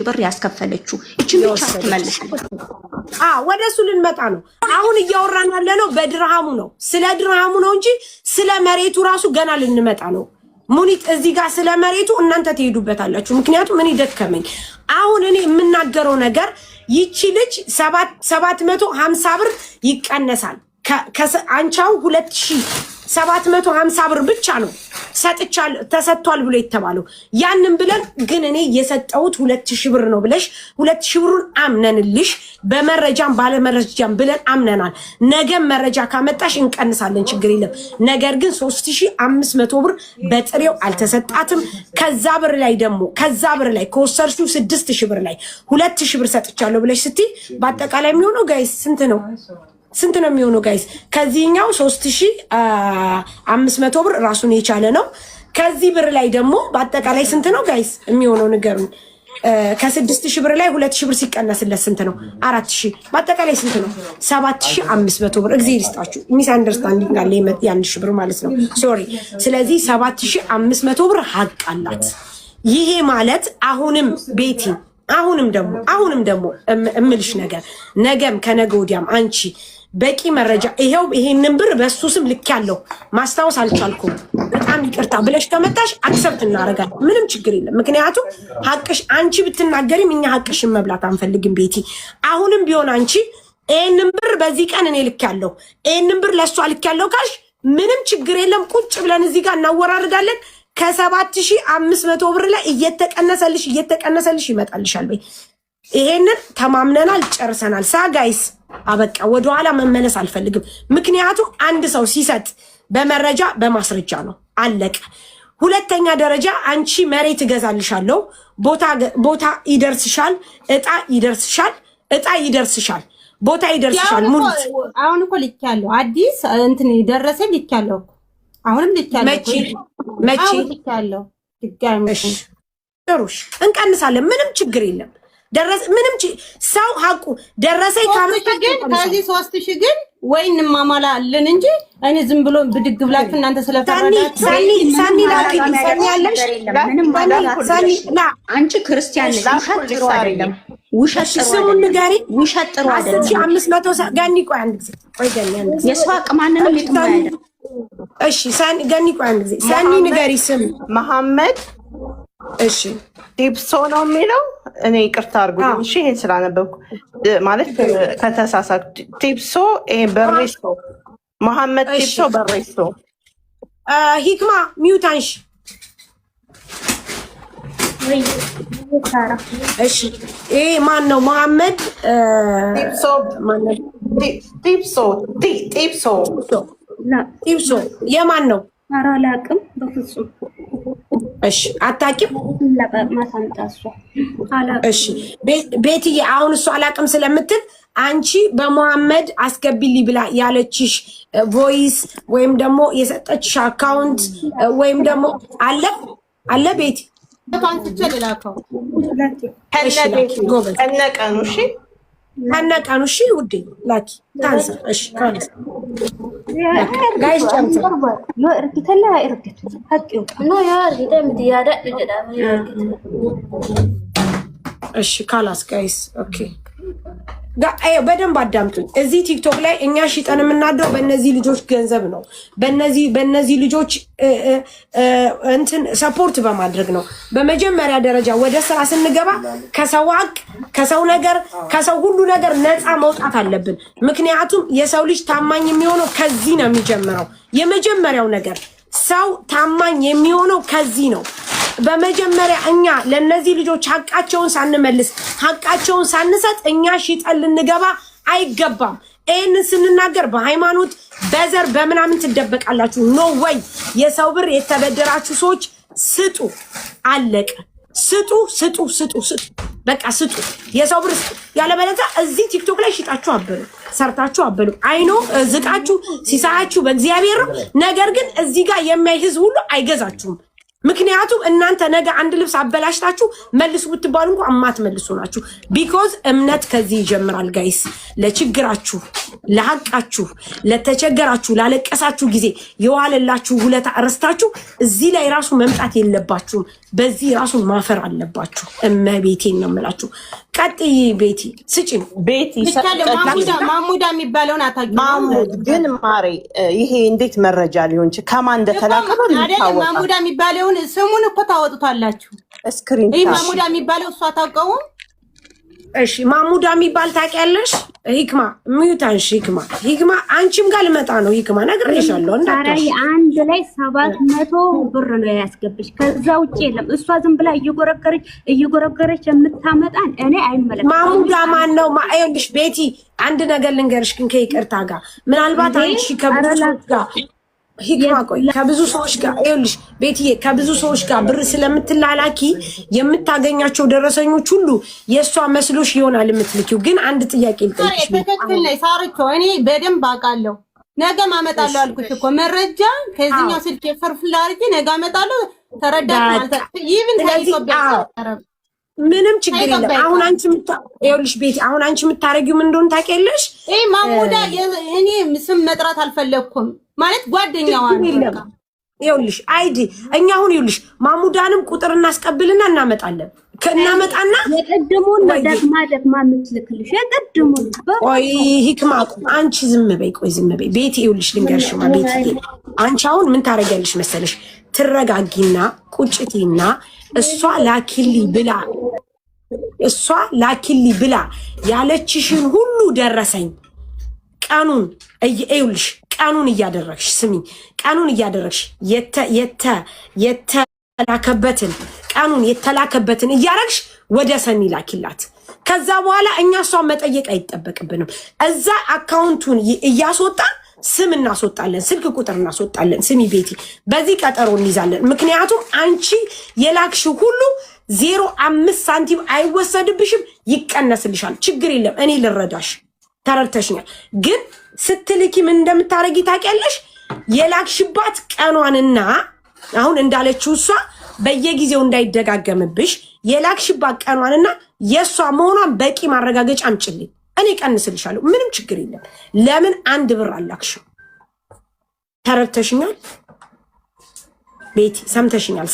ብር ያስከፈለችው እቺን ብቻ ትመልሽ። ወደሱ ልንመጣ ነው። አሁን እያወራን ያለነው በድርሃሙ ነው፣ ስለ ድርሃሙ ነው እንጂ ስለ መሬቱ ራሱ ገና ልንመጣ ነው። ሙኒት እዚህ ጋር ስለ መሬቱ እናንተ ትሄዱበታላችሁ፣ ምክንያቱም እኔ ደከመኝ። አሁን እኔ የምናገረው ነገር ይቺ ልጅ 750 ብር ይቀነሳል። አንቻው 2750 ብር ብቻ ነው ተሰጥቷል ብሎ የተባለው። ያንን ብለን ግን እኔ የሰጠሁት 2000 ብር ነው ብለሽ 2000 ብሩን አምነንልሽ በመረጃም ባለመረጃም ብለን አምነናል። ነገም መረጃ ካመጣሽ እንቀንሳለን፣ ችግር የለም። ነገር ግን 3500 ብር በጥሬው አልተሰጣትም። ከዛ ብር ላይ ከወሰድሽው 6000 ብር ላይ 2000 ብር ሰጥቻለሁ ብለሽ ስትይ በአጠቃላይ የሚሆነው ጋይስ ስንት ነው የሚሆነው ጋይስ? ከዚህኛው 3500 ብር ራሱን የቻለ ነው። ከዚህ ብር ላይ ደግሞ በአጠቃላይ ስንት ነው ጋይስ የሚሆነው ንገሩኝ። ከ6000 ብር ላይ 2000 ብር ሲቀነስለት ስንት ነው? 4000። በአጠቃላይ ስንት ነው? 7500 ብር። እግዚአብሔር ይስጣችሁ። ሚስ አንደርስታንዲንግ አለ ያን ሺህ ብር ማለት ነው። ሶሪ። ስለዚህ 7500 ብር ሀቅ አላት። ይሄ ማለት አሁንም ቤቲ አሁንም ደግሞ እምልሽ ነገር ነገም ከነገ ወዲያም አንቺ በቂ መረጃ ይሄንን ብር በሱ ስም ልክ ያለው ማስታወስ አልቻልኩም በጣም ይቅርታ ብለሽ ከመጣሽ አክሰፕት እናደርጋለን። ምንም ችግር የለም። ምክንያቱም ሀቅሽ አንቺ ብትናገሪም እኛ ሀቅሽን መብላት አንፈልግም ቤቲ። አሁንም ቢሆን አንቺ ይሄንን ብር በዚህ ቀን እኔ ልክ ያለው ይሄንን ብር ለሷ ልክ ያለው ካልሽ ምንም ችግር የለም። ቁጭ ብለን እዚህ ጋር እናወራርዳለን። ከ7500 ብር ላይ እየተቀነሰልሽ ይመጣልሻል። በይ ይሄንን ተማምነናል፣ ጨርሰናል። ጋይስ አበቃ። ወደኋላ መመለስ አልፈልግም። ምክንያቱም አንድ ሰው ሲሰጥ በመረጃ በማስረጃ ነው፣ አለቀ። ሁለተኛ ደረጃ አንቺ መሬት እገዛልሻለሁ፣ ቦታ ይደርስሻል፣ እጣ ይደርስሻል፣ ቦታ ይደርስሻል። ሙሉ አሁን እኮ ልክ ያለው አዲስ እንትን ደረሰ ልክ ያለው አሁንም ልክ ያለው መቼ ልክ ያለው ድጋሚ ጥሩሽ እንቀንሳለን። ምንም ችግር የለም። ምንም ሰው ሀቁ ደረሰኝ ግን ከዚህ 3000 ግን ወይ እንማማላለን እንጂ እኔ ዝም ብሎ ብድግ ብላችሁ እናንተ ስለፈረዳችሁ ሳኒ ያለሽ አንቺ ክርስቲያን ነሽ። ውሸት አይደለም። ውሸት ስሙን ንገሪ። ውሸት ጥሩ አይደለም። 500 ጋኒ ቆይ አንድ ጊዜ የሰው አቅም ማንንም ይጥማ አይደለም። እሺ ገኒ ቆይ አንድ ጊዜ ሳኒ ንገሪ። ስም መሐመድ እሺ ቲፕሶ ነው የሚለው። እኔ ይቅርታ አድርጉልኝ እሺ፣ ይሄን ስላነበብኩ ማለት ከተሳሳትኩ። ቲፕሶ በሬሶ መሐመድ ቲፕሶ በሬሶ። ሂክማ ሚውታንሽ እሺ። ይሄ ማን ነው? መሐመድ ቲፕሶ የማን ነው? ኧረ አላውቅም በፍጹም። እሺ አታውቂም? እሺ ቤትዬ፣ አሁን እሱ አላውቅም ስለምትል አንቺ በመሐመድ አስገቢልኝ ብላ ያለችሽ ቮይስ ወይም ደግሞ የሰጠችሽ አካውንት ወይም ደግሞ አለ ቤቲ ከነቀኑ እሺ ውዴ ላኪ ታንሳ። እሺ ካንሳ ጋይስ ጨምት ነው እርግተላ እርግት ሀቂው ነው ያ እርግተም ዲያዳ እገዳም እሺ ካላስ ጋይስ ኦኬ። በደንብ አዳምጡኝ። እዚህ ቲክቶክ ላይ እኛ ሽጠን የምናደው በእነዚህ ልጆች ገንዘብ ነው። በእነዚህ ልጆች እንትን ሰፖርት በማድረግ ነው። በመጀመሪያ ደረጃ ወደ ስራ ስንገባ ከሰው ሀቅ፣ ከሰው ነገር፣ ከሰው ሁሉ ነገር ነፃ መውጣት አለብን። ምክንያቱም የሰው ልጅ ታማኝ የሚሆነው ከዚህ ነው የሚጀምረው። የመጀመሪያው ነገር ሰው ታማኝ የሚሆነው ከዚህ ነው። በመጀመሪያ እኛ ለነዚህ ልጆች ሀቃቸውን ሳንመልስ ሀቃቸውን ሳንሰጥ እኛ ሽጠን ልንገባ አይገባም። ይህንን ስንናገር በሃይማኖት በዘር በምናምን ትደበቃላችሁ። ኖ ወይ የሰው ብር የተበደራችሁ ሰዎች ስጡ፣ አለቀ። ስጡ በቃ ስጡ። የሰው ብር ያለበለዚያ እዚህ ቲክቶክ ላይ ሽጣችሁ አበሉ፣ ሰርታችሁ አበሉ። አይኖ ዝቃችሁ ሲሳያችሁ በእግዚአብሔር ነው። ነገር ግን እዚህ ጋር የሚያይ ህዝብ ሁሉ አይገዛችሁም። ምክንያቱም እናንተ ነገ አንድ ልብስ አበላሽታችሁ መልሱ ብትባሉ እንኳን አማትመልሱ ናችሁ። ቢኮዝ እምነት ከዚህ ይጀምራል ጋይስ። ለችግራችሁ፣ ለሐቃችሁ፣ ለተቸገራችሁ፣ ላለቀሳችሁ ጊዜ የዋለላችሁ ውለታ ረስታችሁ እዚህ ላይ ራሱ መምጣት የለባችሁም። በዚህ ራሱን ማፈር አለባችሁ። እመቤቴን ነው የምላችሁ። ቀጥይ ቤቲ ስጪኝ። ቤቲ ማሙዳ የሚባለውን አታውቂውም? ማሙድ ግን ማሬ ይሄ እንዴት መረጃ ሊሆን ይችላል? ከማን እንደተላከ ነው አይደለም። ማሙዳ የሚባለውን ስሙን እኮ ታወጡታላችሁ። ስክሪን ይሄ ማሙዳ የሚባለው እሷ አታውቀውም? እሺ ማሙዳ የሚባል ታውቂያለሽ? ሂክማ ሚዩታንሽ ሂክማ አንቺም ጋር ልመጣ ነው። ሂክማ ነግሬሻለሁ። እንዳታሽ አንድ ላይ 700 ብር ነው ያስገብሽ። ከዛ ውጪ የለም። እሷ ዝም ብላ እየጎረገረች የምታመጣን እኔ አይመለከትም። ማሙዳ ማን ነው? ይኸውልሽ ቤቲ አንድ ነገር ልንገርሽ ግን ከይቅርታ ጋር ምናልባት አንቺ ከብዙ ሰዎች ጋር ሂክማ ቆይ ከብዙ ሰዎች ጋር ይኸውልሽ ቤትዬ ከብዙ ሰዎች ጋር ብር ስለምትላላኪ የምታገኛቸው ደረሰኞች ሁሉ የእሷ መስሎሽ ይሆናል የምትልኪው። ግን አንድ ጥያቄ ልጠይቅሽ። ትክክል ነኝ ሳርቾ፣ እኔ በደንብ አውቃለሁ። ነገ አመጣለሁ አልኩሽ እኮ መረጃ ከዚህኛው ስልክ ፍርፍል አድርጌ ነገ አመጣለሁ። ተረዳት ምንም ችግር የለም። አሁን አንቺ ይኸውልሽ ቤቲ አሁን አንቺ የምታረጊው ምን እንደሆነ ታውቂያለሽ? ማሙዳ እኔ ስም መጥራት አልፈለኩም ማለት ጓደኛዋ ነው። ይኸውልሽ አይዲ እኛ አሁን ይኸውልሽ ማሙዳንም ቁጥር እናስቀብልና እናመጣለን። ከእናመጣና የቀድሞን ደግማ የምትልክልሽ የቀድሞን። ቆይ ሂክማ አንቺ ዝም በይ። ቆይ ዝም በይ ቤቲ። ይኸውልሽ ልንገርሽማ ቤቲ አንቺ አሁን ምን ታረጊያለሽ መሰለሽ? ትረጋጊና ቁጭቲና እሷ ላኪሊ ብላ ያለችሽን ሁሉ ደረሰኝ ቀኑን ይኸውልሽ ቀኑን እያደረግሽ ስሚኝ፣ ቀኑን እያደረግሽ የተላከበትን እያረግሽ ወደ ሰኒ ላኪላት። ከዛ በኋላ እኛ እሷን መጠየቅ አይጠበቅብንም። እዛ አካውንቱን እያስወጣን ስም እናስወጣለን፣ ስልክ ቁጥር እናስወጣለን። ስሚ ቤቲ በዚህ ቀጠሮ እንይዛለን። ምክንያቱም አንቺ የላክሽው ሁሉ 0.5 ሳንቲም አይወሰድብሽም፣ ይቀነስልሻል። ችግር የለም እኔ ልረዳሽ። ተረድተሽኛል? ግን ስትልኪ ምን እንደምታረጊ ታውቂያለሽ? የላክሽባት ቀኗንና አሁን እንዳለችው እሷ በየጊዜው እንዳይደጋገምብሽ የላክሽባት ቀኗንና የእሷ መሆኗን በቂ ማረጋገጫ አምጪልኝ፣ እኔ ቀንስልሻለሁ። ምንም ችግር የለም። ለምን 1 ብር አላክሽው? ተረድተሽኛል? ቤቲ ሰምተሽኛል?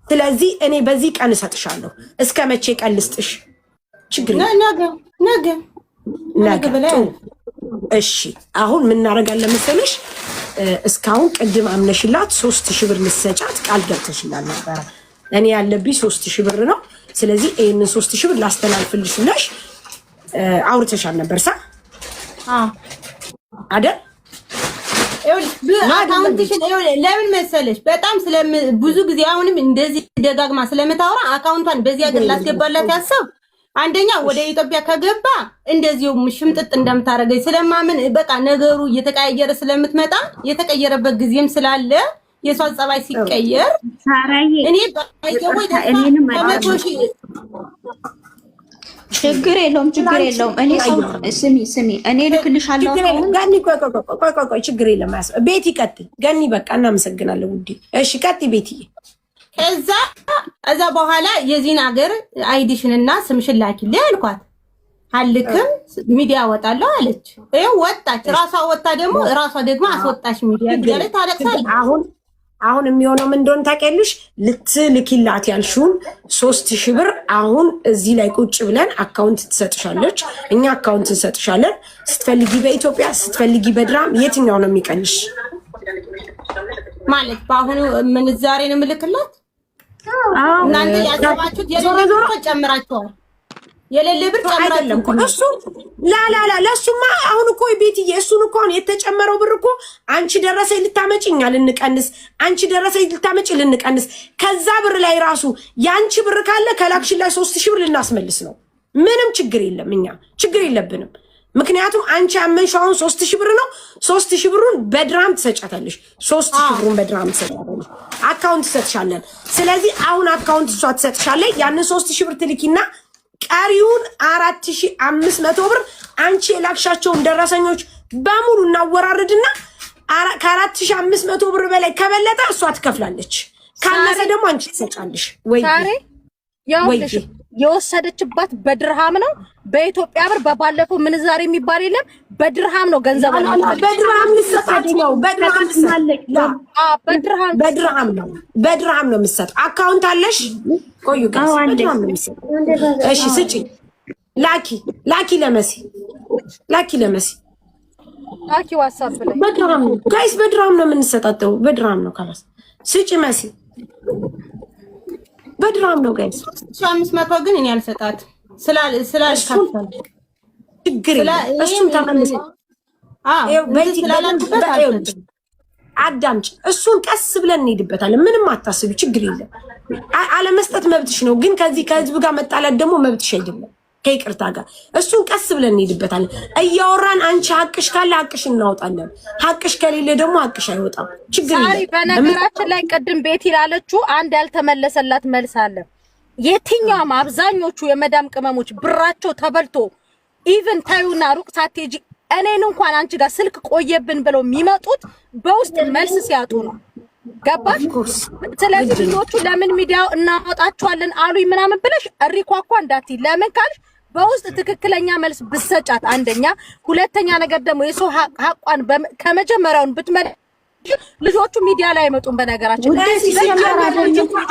ስለዚህ እኔ በዚህ ቀን እሰጥሻለሁ። እስከ መቼ ቀን ልስጥሽ? ችግር ነገ ብለው። እሺ አሁን ምን እናደርጋለን መሰለሽ? እስካሁን ቅድም አምነሽላት 3000 ብር ልትሰጫት ቃል ገብተሽላት ነበረ። እኔ ያለብኝ 3000 ብር ነው። ስለዚህ ይሄንን 3000 ብር ላስተላልፍልሽ ብለሽ አውርተሻል ነበር አይደል? ለምን መሰለሽ? በጣም ብዙ ጊዜ አሁንም እንደዚህ ደጋግማ ስለምታወራ አካውንቷን በዚህ ሀገር ላስገባላት ያሰብ አንደኛ ወደ ኢትዮጵያ ከገባ እንደዚሁ ሽምጥጥ እንደምታረገኝ ስለማምን በቃ ነገሩ እየተቀያየረ ስለምትመጣ የተቀየረበት ጊዜም ስላለ የሷ ጸባይ ሲቀየር እኔ ችግር የለውም። እኔ ስሚ እኔ ልክልሻለሁ። ቆይ ችግር የለም። ቤቲ ቀጥይ። ገኒ በቃ እናመሰግናለን ውዴ። እሺ ቀጥይ ቤትዬ። ከዛ በኋላ የዚህን ሀገር አይዲሽንና ስምሽን ላኪልኝ አልኳት። አልክም ሚዲያ ወጣለሁ አለች። ይኸው ወጣች። ራሷ ወጣ ደግሞ አስወጣሽ ሚዲያ ላይ ታለቅሳለች። አሁን የሚሆነው ምን እንደሆነ ታውቂያለሽ? ልትልኪላት ያልሽውን 3000 ብር አሁን እዚህ ላይ ቁጭ ብለን አካውንት ትሰጥሻለች። እኛ አካውንት እንሰጥሻለን። ስትፈልጊ በኢትዮጵያ ስትፈልጊ በድራም የትኛው ነው የሚቀንሽ? ማለት በአሁኑ ምንዛሬ ነው የምልክላት። እናንተ ያሰባችሁት የሌለ ብር ጨምራችኋል። የሌለ ብር ጨምራችሁ እሱ ላላላ ለሱማ አሁን እኮ ቤትዬ እሱን እኮ አሁን የተጨመረው ብር እኮ አንቺ ደረሰኝ ልታመጪኛ ልንቀንስ፣ አንቺ ደረሰኝ ልታመጪ ልንቀንስ። ከዛ ብር ላይ ራሱ ያንቺ ብር ካለ ከላክሽን ላይ 3000 ብር ልናስመልስ ነው። ምንም ችግር የለም። እኛ ችግር የለብንም። ምክንያቱም አንቺ ያመንሽው አሁን 3000 ብር ነው። 3000 ብሩን በድራም ትሰጫታለሽ። 3000 ብሩን በድራም ትሰጫታለሽ። አካውንት ትሰጥሻለን። ስለዚህ አሁን አካውንት እሷ ትሰጥሻለሽ። ያንን 3000 ብር ትልኪና ቀሪውን 4500 ብር አንቺ የላክሻቸውን ደረሰኞች በሙሉ እናወራርድና ከ4500 ብር በላይ ከበለጠ እሷ ትከፍላለች። ካነሰ ደግሞ አንቺ ትሰጫለሽ። ወይ የወሰደችባት በድርሃም ነው። በኢትዮጵያ ብር በባለፈው ምንዛሬ የሚባል የለም። በድርሃም ነው ገንዘብ በድርሃም ልትሰጣት ነው። በድርሃም ነው የምትሰጥ። አካውንት አለሽ? ቆዩ በድርሃም ነው የምትሰጥ። እሺ ስጪ። ላኪ ለመሲ ላኪ ዋትስአፕ ላይ በድርሃም ነው ጋይስ፣ በድርሃም ነው የምንሰጣጠው። በድርሃም ነው ካላስ ስጪ መሲ፣ በድርሃም ነው ጋይስ። 500 ግን እኔ አልሰጣትም ስላልካፈል ችግር የለም። እሱን ተመልሰ አዳምጪ። እሱን ቀስ ብለን እንሄድበታለን። ምንም አታስቢ፣ ችግር የለም። አለመስጠት መብትሽ ነው፣ ግን ከህዝብ ጋር መጣላት ደግሞ መብትሽ አይደለም። ከይቅርታ ጋር እሱን ቀስ ብለን እንሄድበታለን። እያወራን አንቺ ሀቅሽ ካለ ሀቅሽ እናወጣለን፣ ሀቅሽ ከሌለ ደግሞ ሀቅሽ አይወጣም። ችግር የለም። በነገራችን ላይ ቅድም ቤት ይላለችው አንድ ያልተመለሰላት መልስ አለ። የትኛውም አብዛኞቹ የመዳም ቅመሞች ብራቸው ተበልቶ ኢቭን ታዩና ሩቅ ሳትሄጂ እኔን እንኳን አንቺ ጋር ስልክ ቆየብን ብለው የሚመጡት በውስጥ መልስ ሲያጡ ነው። ገባሽ? ስለዚህ ልጆቹ ለምን ሚዲያው እናወጣቸዋለን አሉኝ ምናምን ብለሽ እሪኳኳ እንዳትይ። ለምን ካልሽ በውስጥ ትክክለኛ መልስ ብሰጫት አንደኛ፣ ሁለተኛ ነገር ደግሞ የሰው ሀቋን ከመጀመሪያውን ብትመል ልጆቹ ሚዲያ ላይ አይመጡም። በነገራችን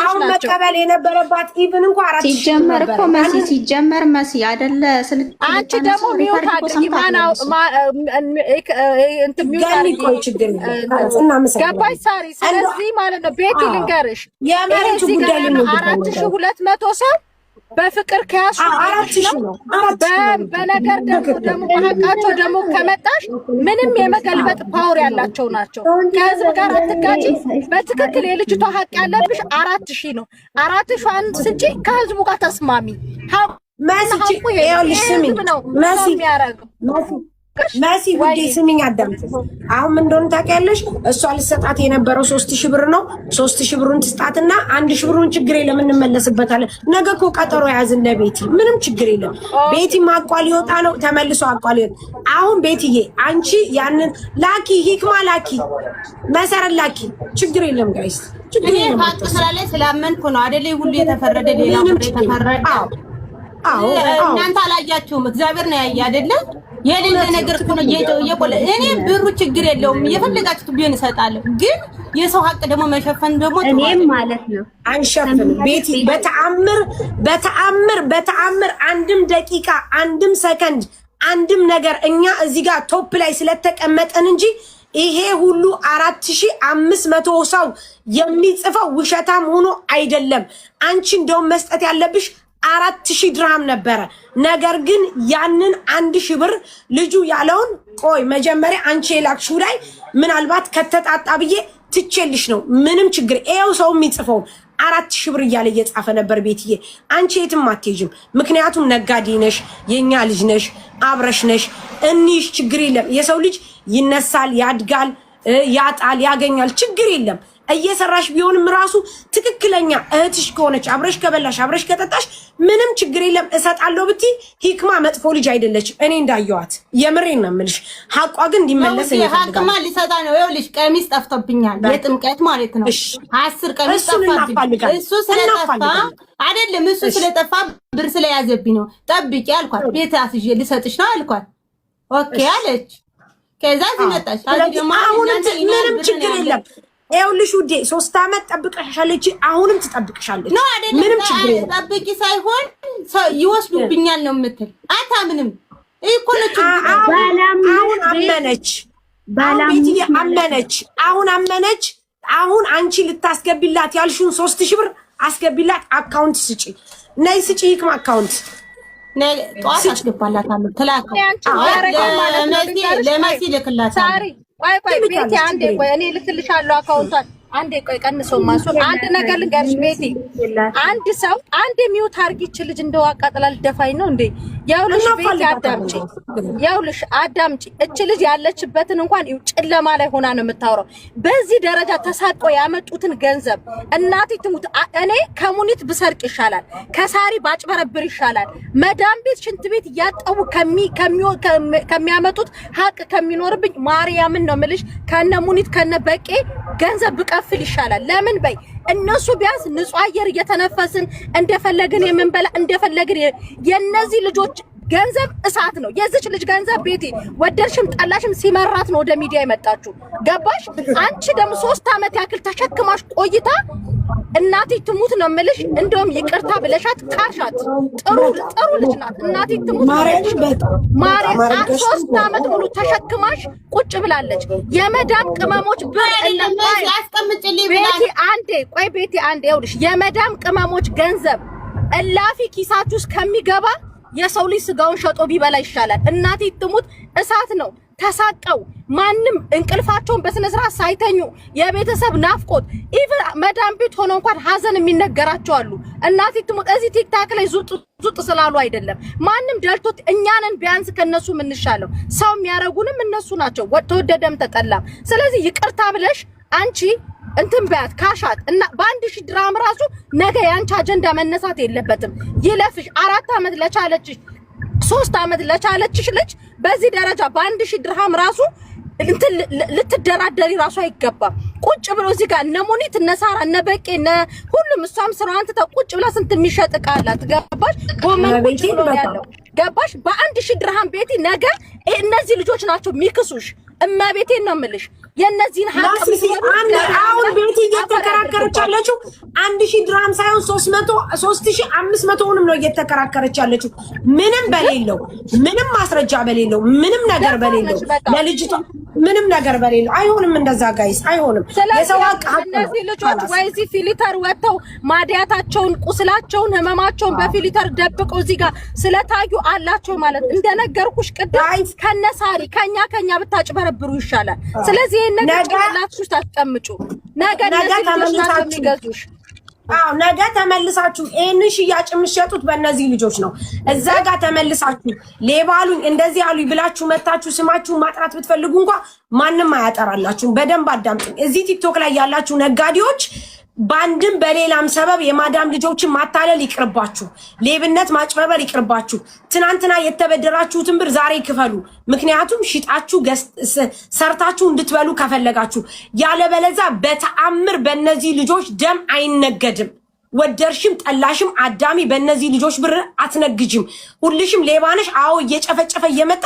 አሁን መቀበል የነበረባት ኢቭን እንኳን አራት ሲጀመር እኮ ሲጀመር መሲ አይደለ ስልክ አንቺ ደግሞ ሚውት አድርጊ። ገባሽ ሳሪ? ስለዚህ ማለት ነው ቤቲ ልንገርሽ፣ እዚህ ጋር 4200 ሰው በፍቅር ከያሱ በነገር ደግሞ በሀቃቸው ደግሞ ከመጣሽ ምንም የመገልበጥ ፓወር ያላቸው ናቸው። ከህዝብ ጋር አትጋጪ። በትክክል የልጅቷ ሀቅ ያለብሽ 4000 ነው። 4000 ስጪ፣ ከህዝቡ ጋር ተስማሚ። መሲ ውዴ ስሚኝ፣ አዳምጪ። አሁን ምን እንደሆነ ታውቂያለሽ? እሷ ልትሰጣት የነበረው 3000 ብር ነው። 3000 ብሩን ትስጣትና 1000 ብሩን ችግር የለም እንመለስበታለን። ነገ እኮ ቀጠሮ ያዝን ለቤቲ፣ ምንም ችግር የለም። ቤቲ ማቋል ይወጣ ነው ተመልሶ አቋል ይወጣ። አሁን ቤትዬ አንቺ ያንን ላኪ፣ ሂክማ ላኪ፣ መሰረት ላኪ፣ ችግር የለም ጋይስ። እኔ ሀቅ ስላለ ስላመንኩ ነው አይደል? ሁሉ የተፈረደ ሌላ የተፈረደ። እናንተ አላያችሁም፣ እግዚአብሔር ነው ያየ አይደለ? የሌለ ነገር እኮ ነው እየቆለ። እኔ ብሩ ችግር የለውም የፈለጋችሁት ቢሆን እሰጣለሁ፣ ግን የሰው ሀቅ ደግሞ መሸፈን ደግሞ እኔም ማለት ነው አንሸፍን። ቤቲ በተአምር አንድም ደቂቃ አንድም ሰከንድ አንድም ነገር እኛ እዚህ ጋር ቶፕ ላይ ስለተቀመጠን እንጂ ይሄ ሁሉ 4500 ሰው የሚጽፈው ውሸታም ሆኖ አይደለም። አንቺ እንደውም መስጠት ያለብሽ 4000 ድርሃም ነበረ። ነገር ግን ያንን 1000 ብር ልጁ ያለውን ቆይ መጀመሪያ አንቺ የላክሽው ላይ ምናልባት ከተጣጣ ብዬ ትቼልሽ ነው። ምንም ችግር ይሄው ሰው የሚጽፈው 4000 ብር እያለ እየጻፈ ነበር። ቤትዬ አንቺ የትም አትሄጂም፣ ምክንያቱም ነጋዴ ነሽ፣ የኛ ልጅ ነሽ፣ አብረሽ ነሽ። እንይሽ ችግር የለም። የሰው ልጅ ይነሳል፣ ያድጋል፣ ያጣል፣ ያገኛል፣ ችግር የለም። እየሰራሽ ቢሆንም ራሱ ትክክለኛ እህትሽ ከሆነች አብረሽ ከበላሽ አብረሽ ከጠጣሽ ምንም ችግር የለም። እሰጣለሁ ብቲ ሂክማ መጥፎ ልጅ አይደለችም። እኔ እንዳየዋት የምሬን ነው የምልሽ። ሀቋ ግን እንዲመለስ ሀቅማ ሊሰጣ ነው። ይኸውልሽ ቀሚስ ጠፍቶብኛል፣ የጥምቀት ማለት ነው። 10 ቀሚስ ጠፋብኝ። እሱ ስለጠፋ አይደለም፣ እሱ ስለጠፋ ብር ስለያዘብኝ ነው። ጠብቂ አልኳት። ቤት አስይዤ ልሰጥሽ ነው አልኳት። ኦኬ አለች። ከዛ ሲመጣች አሁን ምንም ችግር የለም። ይኸውልሽ ውዴ 3 ዓመት ጠብቀሻለች፣ አሁንም ትጠብቅሻለች። ምንም ችግር የለም። ጠብቂ ሳይሆን ይወስዱብኛል ነው የምትል። አታምንም እኮ ነች። አሁን አመነች፣ አሁን አመነች። አሁን አንቺ ልታስገቢላት ያልሽውን 3000 ብር አስገቢላት። አካውንት ስጪ፣ ነይ ስጪ፣ ሂክማ አካውንት ጠዋት አስገባላታለሁ። ትላከው ለመሲ ልክላታለሁ። ቆይ ቤቲ አንዴ ቆይ፣ እኔ ልክልሻለሁ አካውንቷን። አንዴ ቆይ ቀንሰው ማሶል አንድ ነገር ልንገርሽ ቤቲ፣ አንድ ሰው አንድ ሚውት አርጊች ልጅ እንደው አቃጥላል ደፋኝ ነው እንዴ? ያውልሽ ቤቲ አዳምጪ። እች ልጅ ያለችበትን እንኳን ጨለማ ላይ ሆና ነው የምታወራው። በዚህ ደረጃ ተሳቆ ያመጡትን ገንዘብ እናቴ ትሙት፣ እኔ ከሙኒት ብሰርቅ ይሻላል፣ ከሳሪ ባጭበረብር ይሻላል። መዳም ቤት ሽንት ቤት እያጠቡ ከሚያመጡት ሀቅ ከሚኖርብኝ ማርያምን ነው የምልሽ፣ ከነ ሙኒት ከነ በቄ ገንዘብ ብቀፍል ይሻላል። ለምን በይ እነሱ ቢያንስ ንጹህ አየር እየተነፈስን እንደፈለግን የምንበላ እንደፈለግን የነዚህ ልጆች ገንዘብ እሳት ነው። የዚች ልጅ ገንዘብ ቤቲ ወደድሽም ጠላሽም ሲመራት ነው ወደ ሚዲያ የመጣችሁ። ገባሽ? አንቺ ደግሞ 3 ዓመት ያክል ተሸክማሽ ቆይታ እናቴ ትሙት ነው የምልሽ። እንደውም ይቅርታ ብለሻት ካሻት። ጥሩ ልጅ ናት። እናቴ ትሙት ማርያም 3 ዓመት ሙሉ ተሸክማሽ ቁጭ ብላለች። የመዳም ቅመሞች ቤቲ አንዴ ቆይ፣ ቤቲ አንዴ ይኸውልሽ፣ የመዳም ቅመሞች ገንዘብ እላፊ ኪሳችሁ ውስጥ ከሚገባ የሰው ልጅ ስጋውን ሸጦ ቢበላ ይሻላል። እናቴ ትሙት እሳት ነው። ተሳቀው ማንም እንቅልፋቸውን በስነ ስርዓት ሳይተኙ የቤተሰብ ናፍቆት ኢቭን መዳም ቤት ሆኖ እንኳን ሀዘን የሚነገራቸው አሉ። እናቴ ትሙት እዚህ ቲክታክ ላይ ዙጥ ስላሉ አይደለም። ማንም ደልቶት እኛንን ቢያንስ ከነሱ ምንሻለው። ሰው የሚያረጉንም እነሱ ናቸው፣ ተወደደም ተጠላም። ስለዚህ ይቅርታ ብለሽ አንቺ እንትን በያት ካሻት እና በ1000 ድርሃም ራሱ ነገ ያንቺ አጀንዳ መነሳት የለበትም። ይለፍሽ 4 ዓመት ለቻለችሽ 3 ዓመት ለቻለችሽ ልጅ በዚህ ደረጃ በ1000 ድርሃም ራሱ እንትን ልትደራደሪ ራሱ አይገባም። ቁጭ ብሎ እዚህ ጋር እነ ሙኒት እነ ሳራ እነ በቄ እነ ሁሉም እሷም ስራዋን ትታ ቁጭ ብላ ስንት የሚሸጥ ዕቃ አላት። ገባሽ? ጎመን ቁጭ ብሎ ያለው ገባሽ? በ1000 ድርሃም ቤቲ ነገ እነዚህ ልጆች ናቸው ሚክሱሽ። እመቤቴን ነው የምልሽ። የነዚህን አሁን ቤቲ እየተከራከረች ያለችው 1000 ድርሃም ሳይሆን 3500ንም ነው እየተከራከረች ያለችው። ምንም በሌለው ምንም ማስረጃ በሌለው ምንም ነገር በሌለው ለልጅቷ ምንም ነገር በሌለው አይሆንም። እንደዛ ጋይስ አይሆንም። የሰው ሀቅ እነዚህ ልጆች ወይዚ ፊልተር ወጥተው ማዲያታቸውን ቁስላቸውን ህመማቸውን በፊልተር ደብቀው እዚህ ጋር ስለታዩ አላቸው ማለት እንደነገርኩሽ ቅድም ከነሳሪ ከኛ ብታጭበረብሩ ይሻላል። ስለዚህ ነገ ላክሹ ታስቀምጩ ነገ ተመልሳችሁ ገዙሽ። ነገ ተመልሳችሁ ይሄንን ሽያጭ የምትሸጡት በእነዚህ ልጆች ነው። እዛ ጋር ተመልሳችሁ ሌባሉኝ እንደዚህ አሉኝ ብላችሁ መታችሁ ስማችሁን ማጥራት ብትፈልጉ እንኳን ማንም አያጠራላችሁም። በደንብ አዳምጡኝ። እዚህ ቲክቶክ ላይ ያላችሁ ነጋዴዎች ባንድም በሌላም ሰበብ የማዳም ልጆችን ማታለል ይቅርባችሁ። ሌብነት ማጭበርበር ይቅርባችሁ። ትናንትና የተበደራችሁትን ብር ዛሬ ክፈሉ። ምክንያቱም ሽጣችሁ ሰርታችሁ እንድትበሉ ከፈለጋችሁ፣ ያለበለዛ በተአምር በእነዚህ ልጆች ደም አይነገድም። ወደርሽም ጠላሽም አዳሚ በእነዚህ ልጆች ብር አትነግጅም። ሁልሽም ሌባነሽ። አዎ እየጨፈጨፈ እየመጣ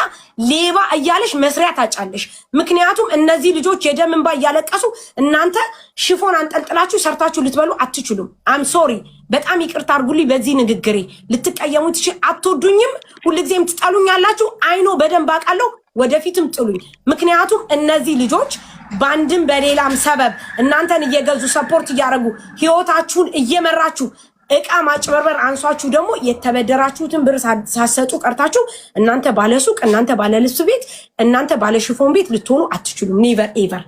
ሌባ እያለሽ መስሪያ ታጫለሽ። ምክንያቱም እነዚህ ልጆች የደም እንባ እያለቀሱ እናንተ ሽፎን አንጠልጥላችሁ ሰርታችሁ ልትበሉ አትችሉም። አም ሶሪ፣ በጣም ይቅርታ አድርጉልኝ በዚህ ንግግሬ። ልትቀየሙ ትችል አትወዱኝም፣ ሁልጊዜም ትጠሉኛላችሁ። አይኖ በደንብ አውቃለሁ። ወደፊትም ጥሉኝ። ምክንያቱም እነዚህ ልጆች ባንድም በሌላም ሰበብ እናንተን እየገዙ ሰፖርት እያደረጉ ህይወታችሁን እየመራችሁ እቃ ማጭበርበር አንሷችሁ ደግሞ የተበደራችሁትን ብር ሳሰጡ ቀርታችሁ እናንተ ባለሱቅ፣ እናንተ ባለልብስ ቤት፣ እናንተ ባለሽፎን ቤት ልትሆኑ አትችሉም። ኔቨር ኤቨር።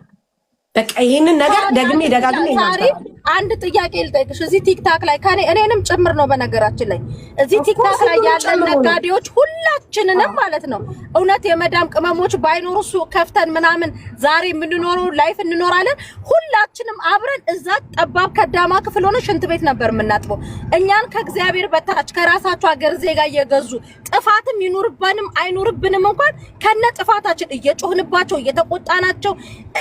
በቃ ይሄንን ነገር ደግሜ ደጋግሜ አንድ ጥያቄ ልጠይቅሽ። እዚህ ቲክታክ ላይ እኔንም ጭምር ነው በነገራችን ላይ እዚህ ቲክታክ ላይ ያለን ነጋዴዎች ሁላችንንም ማለት ነው እውነት የመዳም ቅመሞች ባይኖሩ ሱቅ ከፍተን ምናምን ዛሬ የምንኖረው ላይፍ እንኖራለን። ሁላችንም አብረን እዛ ጠባብ ከዳማ ክፍል ሆነ ሽንት ቤት ነበር የምናጥበው። እኛን ከእግዚአብሔር በታች ከራሳቸው ሀገር ዜጋ እየገዙ ጥፋትም ይኑርብንም አይኑርብንም እንኳን ከነ ጥፋታችን እየጮህንባቸው እየተቆጣናቸው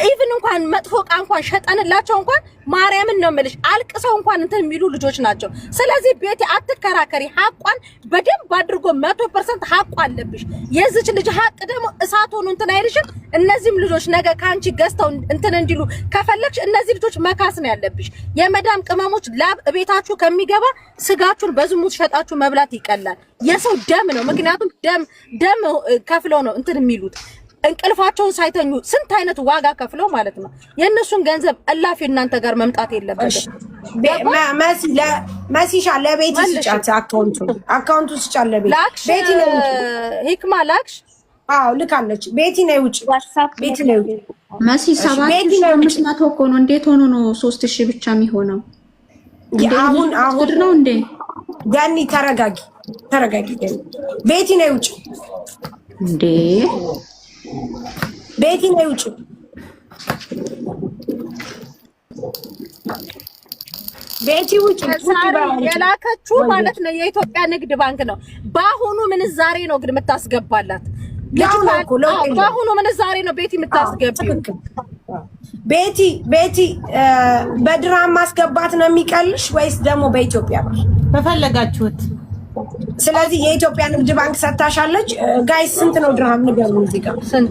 ኢቭን እንኳን መጥፎ ዕቃ እንኳን ሸጠንላቸው እንኳን ማርያምን ነው የምልሽ አልቅሰው እንኳን እንትን የሚሉ ልጆች ናቸው። ስለዚህ ቤቴ አትከራከሪ። ሐቋን በደንብ አድርጎ 100% ሐቋ አለብሽ። የዚች ልጅ ሐቅ ደግሞ እሳት ሆኖ እንትን አይልሽም። እነዚህም ልጆች ነገ ካንቺ ገዝተው እንትን እንዲሉ ከፈለግሽ እነዚህ ልጆች መካስ ነው ያለብሽ። የመዳም ቅመሞች ላብ ቤታችሁ ከሚገባ ስጋችሁን በዝሙት ሸጣችሁ መብላት ይቀላል። የሰው ደም ነው። ምክንያቱም ደም ከፍለው ነው እንትን የሚሉት እንቅልፋቸውን ሳይተኙ ስንት አይነት ዋጋ ከፍለው ማለት ነው። የእነሱን ገንዘብ እላፊ እናንተ ጋር መምጣት የለበትም። መሲሻ ለቤት ስጫት አካውንቱ ስጫት ለቤት ቤቲ ነው ሂክማ ላክሽ። አዎ ልካለች። ቤቲ ነው ውጭ ቤቲ ነው መሲ 7500 እኮ ነው። እንዴት ሆኖ ነው 3000 ብቻ የሚሆነው? አሁን ነው እንዴ? ጋኒ ተረጋጊ ገኒ። ቤቲ ነው ውጭ እንዴ? ቤቲ ነው ውጭ። ቤቲ ውጭ የላከችው ማለት ነው የኢትዮጵያ ንግድ ባንክ ነው። በአሁኑ ምንዛሬ ነው ግን የምታስገባላት። በአሁኑ ምንዛሬ ነው ቤቲ የምታስገቢው። ቤቲ በድራም ማስገባት ነው የሚቀልሽ ወይስ ደግሞ በኢትዮጵያ ብር? በፈለጋችሁት። ስለዚህ የኢትዮጵያ ንግድ ባንክ ሰታሻለች። ጋይስ ስንት ነው ድርሃም ንገሩ። እዚህ ጋር ስንት?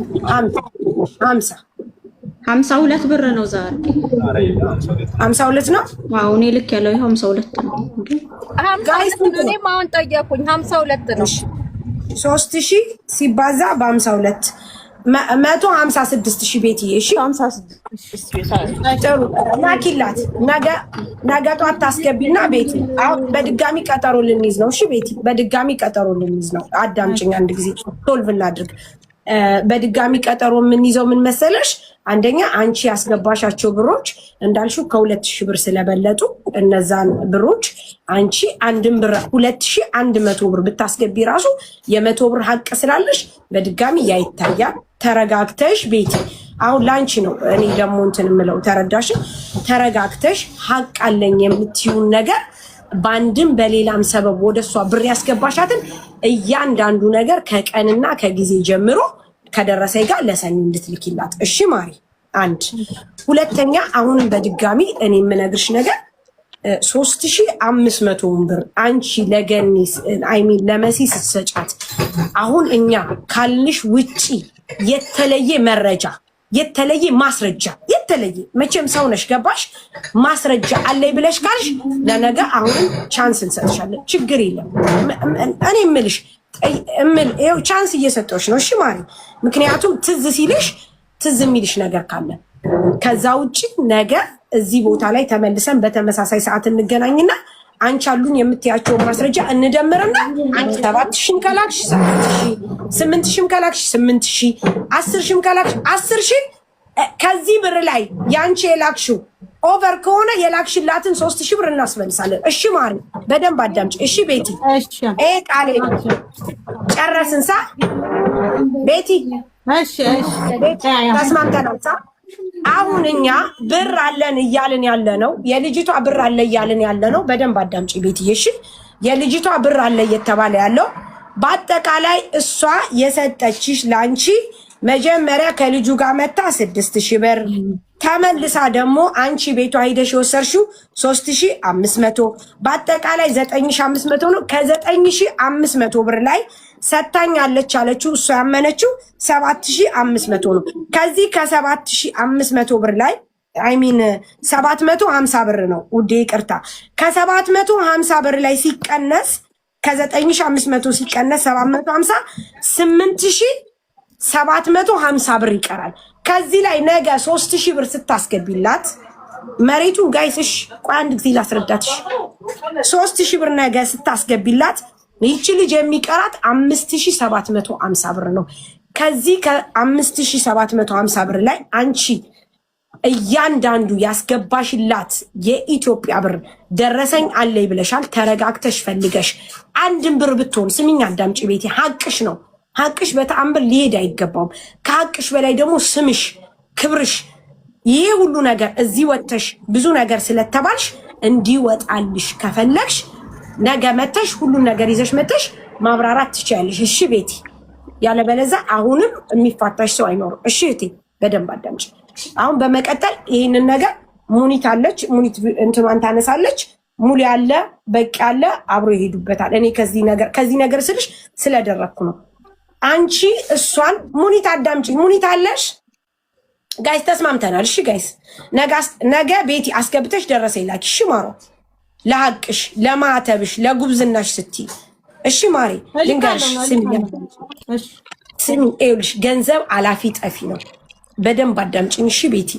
52 ብር ነው ዛሬ። 52 ነው። ዋው እኔ ልክ ያለው 52 ነው። ጋይስ እኔም አሁን ጠየቁኝ 52 ነው። 3000 ሲባዛ በ52 156,000 ቤትዬ። እሺ 56 ጥሩ ናኪላት። ነገ ጧት ታስገቢና ቤቲ አሁን በድጋሚ ቀጠሮ ልንይዝ ነው። እሺ ቤቲ በድጋሚ ቀጠሮ ልንይዝ ነው። አዳምጪኝ አንድ ጊዜ ሶልቭ እናድርግ። በድጋሚ ቀጠሮ የምንይዘው ምን መሰለሽ? አንደኛ አንቺ ያስገባሻቸው ብሮች እንዳልሽው ከ2000 ብር ስለበለጡ እነዛን ብሮች አንቺ አንድም ብር 2100 ብር ብታስገቢ ራሱ የ100 ብር ሀቅ ስላለሽ በድጋሚ ያይታያል። ተረጋግተሽ ቤቲ አሁን ላንቺ ነው እኔ ደግሞ እንትን የምለው ተረዳሽ? ተረጋግተሽ ሀቅ አለኝ የምትይውን ነገር በአንድም በሌላም ሰበብ ወደሷ ብር ያስገባሻትን እያንዳንዱ ነገር ከቀንና ከጊዜ ጀምሮ ከደረሰኝ ጋር ለሰኒ እንድትልኪላት። እሺ ማሪ አንድ። ሁለተኛ አሁንም በድጋሚ እኔ የምነግርሽ ነገር 3500 ብር አንቺ ለገኒ አይሚን ለመሲ ስትሰጫት አሁን እኛ ካልንሽ ውጪ የተለየ መረጃ የተለየ ማስረጃ የተለየ መቼም ሰው ነሽ ገባሽ? ማስረጃ አለኝ ብለሽ ካልሽ ለነገ አሁን ቻንስ እንሰጥሻለን። ችግር የለም። እኔ እምልሽ ይኸው ቻንስ እየሰጠሁሽ ነው። እሺ ማሪ፣ ምክንያቱም ትዝ ሲልሽ ትዝ የሚልሽ ነገር ካለ ከዛ ውጪ ነገ እዚህ ቦታ ላይ ተመልሰን በተመሳሳይ ሰዓት እንገናኝና አንቺ አሉኝ የምትያቸውን ማስረጃ እንደምርና አንቺ 7000 ከላክሽ 7000 8000 ከላክሽ 8000 10000 ከላክሽ 10000 ከዚህ ብር ላይ ያንቺ የላክሽው ኦቨር ከሆነ የላክሽላትን 3000 ብር እናስመልሳለን። እሺ ማሪ በደንብ አዳምጪ። እሺ ቤቲ ቃሌ ጨረስን ሳ ቤቲ ተስማምተናል ሳ አሁን እኛ ብር አለን እያልን ያለ ነው። የልጅቷ ብር አለ እያልን ያለ ነው። በደንብ አዳምጪ ቤትዬ እሺ። የልጅቷ ብር አለ እየተባለ ያለው በአጠቃላይ እሷ የሰጠችሽ ላንቺ መጀመሪያ ከልጁ ጋር መታ 6000 ብር ተመልሳ ደግሞ አንቺ ቤቷ ሄደሽ የወሰድሽው 3500 በአጠቃላይ 9500 ነው። ከ9500 ብር ላይ ሰታኛለች አለችው። እሷ ያመነችው 7500 ነው። ከዚህ ከ7500 ብር ላይ አይሚን 750 ብር ነው ውዴ ይቅርታ። ከ750 ብር ላይ ሲቀነስ ከ9500 ሲቀነስ 750 8750 ብር ይቀራል። ከዚህ ላይ ነገ 3000 ብር ስታስገቢላት መሬቱን ጋይስሽ ቆይ አንድ ጊዜ ላስረዳትሽ። 3000 ብር ነገ ስታስገቢላት ይቺ ልጅ የሚቀራት 5750 ብር ነው። ከዚህ ከ5750 ብር ላይ አንቺ እያንዳንዱ ያስገባሽላት የኢትዮጵያ ብር ደረሰኝ አለኝ ብለሻል። ተረጋግተሽ ፈልገሽ አንድም ብር ብትሆን ስሚኝ አዳምጪ ቤቴ፣ ሀቅሽ ነው። ሀቅሽ በተአምር ሊሄድ አይገባውም። ከሀቅሽ በላይ ደግሞ ስምሽ፣ ክብርሽ፣ ይሄ ሁሉ ነገር እዚህ ወጥተሽ ብዙ ነገር ስለተባልሽ እንዲወጣልሽ ከፈለግሽ ነገ መተሽ ሁሉን ነገር ይዘሽ መተሽ ማብራራት ትችያለሽ። እሺ ቤቲ፣ ያለበለዛ አሁንም የሚፋታሽ ሰው አይኖርም። እሺ እቴ በደንብ አዳምጪ። አሁን በመቀጠል ይህንን ነገር ሙኒት አለች፣ ሙኒት እንትኗን ታነሳለች። ሙሉ ያለ በቂ ያለ አብሮ ይሄዱበታል። እኔ ከዚህ ነገር ስልሽ ስለደረኩ ነው። አንቺ እሷን ሙኒት አዳምጪ። ሙኒት አለሽ ጋይስ፣ ተስማምተናል። እሺ ጋይስ፣ ነገ ቤቲ አስገብተሽ ደረሰ ይላክ። እሺ ማሮ፣ ለሐቅሽ፣ ለማተብሽ፣ ለጉብዝናሽ ስትይ እሺ ማሪ፣ ልንገርሽ ስሚ፣ ይኸውልሽ ገንዘብ አላፊ ጠፊ ነው። በደንብ አዳምጪኝ እሺ ቤቲ።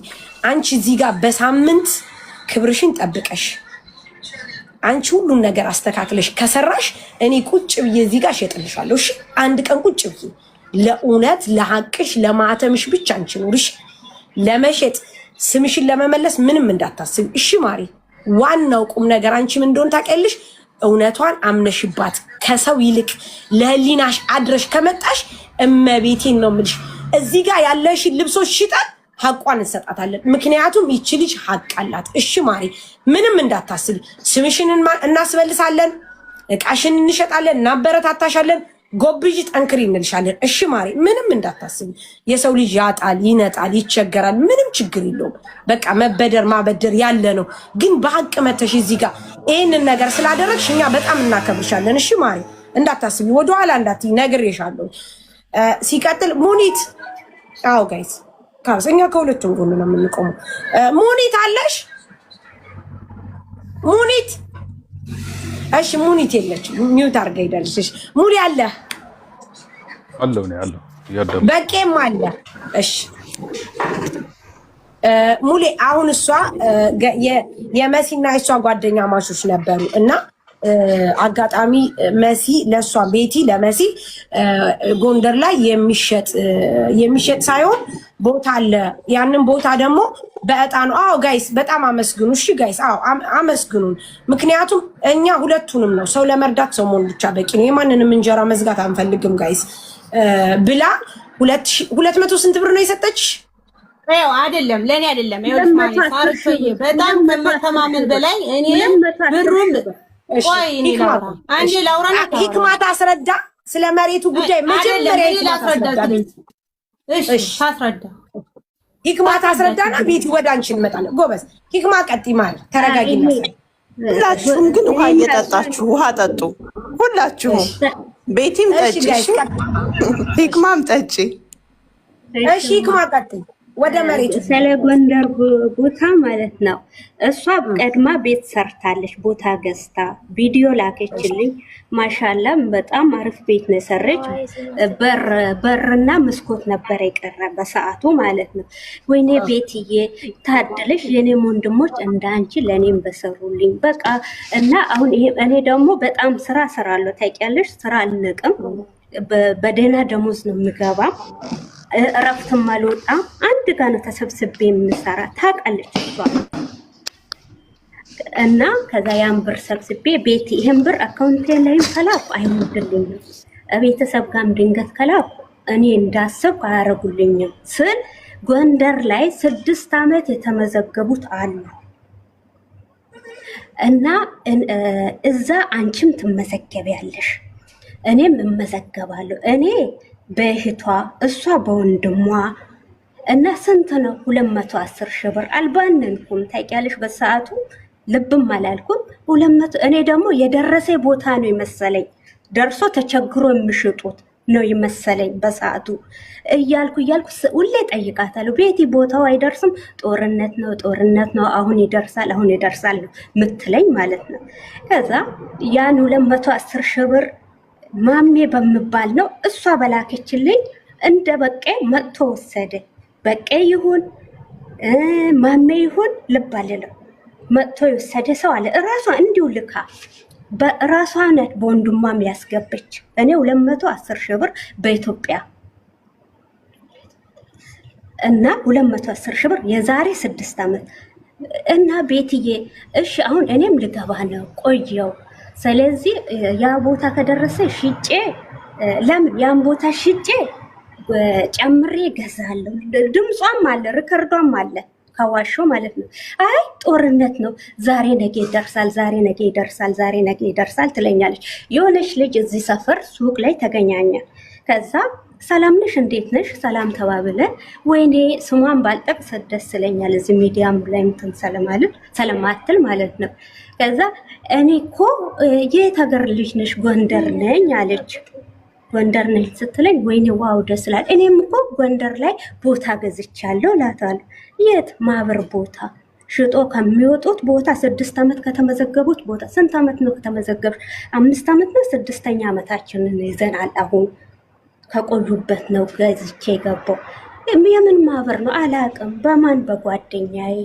አንቺ እዚህ ጋር በሳምንት ክብርሽን ጠብቀሽ አንቺ ሁሉን ነገር አስተካክለሽ ከሰራሽ እኔ ቁጭ ብዬ እዚህ ጋር እሸጥልሻለሁ። እሺ አንድ ቀን ቁጭ ብዬ ለእውነት ለሐቅሽ ለማተምሽ ብቻ አንቺ ኑርሽ። ለመሸጥ ስምሽን ለመመለስ ምንም እንዳታስብ እሺ ማሪ። ዋናው ቁም ነገር አንቺ ምን እንደሆነ ታውቂያለሽ። እውነቷን አምነሽባት ከሰው ይልቅ ለህሊናሽ አድረሽ ከመጣሽ እመቤቴን ነው የምልሽ እዚህ ጋር ያለሽን ልብሶች ሽጠን ሐቋን እንሰጣታለን። ምክንያቱም ይቺ ልጅ ሐቅ አላት። እሺ ማሪ ምንም እንዳታስቢ። ስምሽን እናስመልሳለን፣ እቃሽን እንሸጣለን፣ እናበረታታሻለን። ጎብዥ ጠንክሪ እንልሻለን። እሺ ማሪ ምንም እንዳታስቢ። የሰው ልጅ ያጣል፣ ይነጣል፣ ይቸገራል። ምንም ችግር የለውም። በቃ መበደር ማበደር ያለ ነው። ግን በሀቅ መተሽ እዚህ ጋር ይህንን ነገር ስላደረግሽ እኛ በጣም እናከብርሻለን። እሺ ማሪ እንዳታስቢ፣ ወደኋላ እንዳትይ ነግሬሻለሁ። ሲቀጥል ሙኒት፣ አዎ ጋይስ ካስ እኛ ከሁለቱም ጎን ነው የምንቆመው። ሙኒት አለሽ? ሙኒት እሺ ሙኒት የለችም። ሚውት አድርጋ ሄዳለች። እሺ ሙሊ አለ አለው ነው ያለው ያደም በቄም አለ። እሺ ሙሊ አሁን እሷ የመሲና እሷ ጓደኛ ማቾች ነበሩ እና አጋጣሚ መሲ ለሷ ቤቲ ለመሲ ጎንደር ላይ የሚሸጥ ሳይሆን ቦታ አለ። ያንን ቦታ ደግሞ በእጣ ነው። አዎ ጋይስ በጣም አመስግኑ። እሺ ጋይስ አዎ አመስግኑን። ምክንያቱም እኛ ሁለቱንም ነው ሰው ለመርዳት ሰው መሆን ብቻ በቂ ነው። የማንንም እንጀራ መዝጋት አንፈልግም ጋይስ ብላ 200 ስንት ብር ነው የሰጠችሽ? ያው አይደለም ለኔ አይደለም። ይኸውልሽ ማለት በጣም ከመተማመን በላይ እኔ ብሩን ሂክማ ታስረዳ ስለ መሬቱ ጉዳይ መጀመሪያ ታስረዳ። ሂክማ ታስረዳና ቤቲ ወደ አንቺ እንመጣለን። ጎበዝ ሂክማ ቀጥይ ማለት ተረጋጊ። ሁላችሁም ግን ውሃ እየጠጣችሁ ውሃ ጠጡ። ሁላችሁም ቤቲም ጠጪ፣ ሂክማም ጠጪ። እሺ ሂክማ ቀጥይ። ወደ መሬቱ ስለ ጎንደር ቦታ ማለት ነው። እሷ ቀድማ ቤት ሰርታለች፣ ቦታ ገዝታ ቪዲዮ ላከችልኝ። ማሻላ በጣም አሪፍ ቤት ነው የሰረች። በርና መስኮት ነበር የቀረ በሰዓቱ ማለት ነው። ወይኔ ቤትዬ ታደለሽ፣ የኔም ወንድሞች እንዳንቺ ለኔም በሰሩልኝ በቃ። እና አሁን እኔ ደግሞ በጣም ስራ እሰራለሁ ታውቂያለሽ። ስራ አልነቅም፣ በደህና ደሞዝ ነው የምገባ። እረፍትም አልወጣም። አንድ ጋር ነው ተሰብስቤ የምሰራ ታውቃለች እሷ። እና ከዛ ያን ብር ሰብስቤ ቤት ይሄን ብር አካውንቴ ላይም ከላኩ አይሞድልኝም፣ ቤተሰብ ጋርም ድንገት ከላኩ እኔ እንዳሰብኩ አያረጉልኝም ስል ጎንደር ላይ 6 ዓመት የተመዘገቡት አሉ እና እዛ አንቺም ትመዘገቢያለሽ፣ እኔም እመዘገባለሁ። እኔ በእህቷ እሷ በወንድሟ እና ስንት ነው 210 ሺህ ብር አልባነንኩም ታውቂያለሽ። በሰዓቱ ልብም አላልኩም 200። እኔ ደግሞ የደረሰ ቦታ ነው ይመሰለኝ፣ ደርሶ ተቸግሮ የሚሽጡት ነው ይመሰለኝ በሰዓቱ እያልኩ ሁሌ ጠይቃታለሁ። ቤቲ ቦታው አይደርስም፣ ጦርነት ነው፣ አሁን ይደርሳል ነው ምትለኝ ማለት ነው። ከዛ ያን 210 ሺህ ብር ማሜ በምባል ነው እሷ በላከችልኝ። እንደ በቄ መጥቶ ወሰደ። በቄ ይሁን ማሜ ይሁን ልብ አልልም፣ መጥቶ የወሰደ ሰው አለ። እራሷ እንዲሁ ልካ በራሷ ናት በወንድሟም ያስገበች። እኔ 210 ሺህ ብር በኢትዮጵያ እና 210 ሺህ ብር የዛሬ 6 ዓመት እና ቤትዬ እሺ አሁን እኔም ልገባ ነው ቆየው። ስለዚህ ያ ቦታ ከደረሰ ሽጬ ለምን ያን ቦታ ሽጬ ጨምሬ ገዛለሁ። ድምጿም አለ ሪከርዷም አለ ከዋሾ ማለት ነው። አይ ጦርነት ነው፣ ዛሬ ነገ ይደርሳል ትለኛለች። የሆነች ልጅ እዚህ ሰፈር ሱቅ ላይ ተገናኘ። ከዛ ሰላም ነሽ እንዴት ነሽ ሰላም ተባብለን፣ ወይኔ ስሟን ባልጠቅስ ደስ ይለኛል እዚህ ሚዲያም ላይ እንትን ሰለማትል ማለት ነው። ከዛ እኔ እኮ የት ሀገር ልጅ ነሽ? ጎንደር ነኝ አለች። ጎንደር ነኝ ስትለኝ ወይኔ ዋው ደስ ይላል። እኔም እኮ ጎንደር ላይ ቦታ ገዝቻለሁ እላታለሁ። የት? ማህበር ቦታ ሽጦ ከሚወጡት ቦታ 6 ዓመት ከተመዘገቡት ቦታ። ስንት ዓመት ነው ከተመዘገብሽ? 5 ዓመት ነው። 6ኛ ዓመታችንን ይዘናል። አሁን ከቆዩበት ነው ገዝቼ ገባው። የምን ማህበር ነው አላቅም። በማን በጓደኛዬ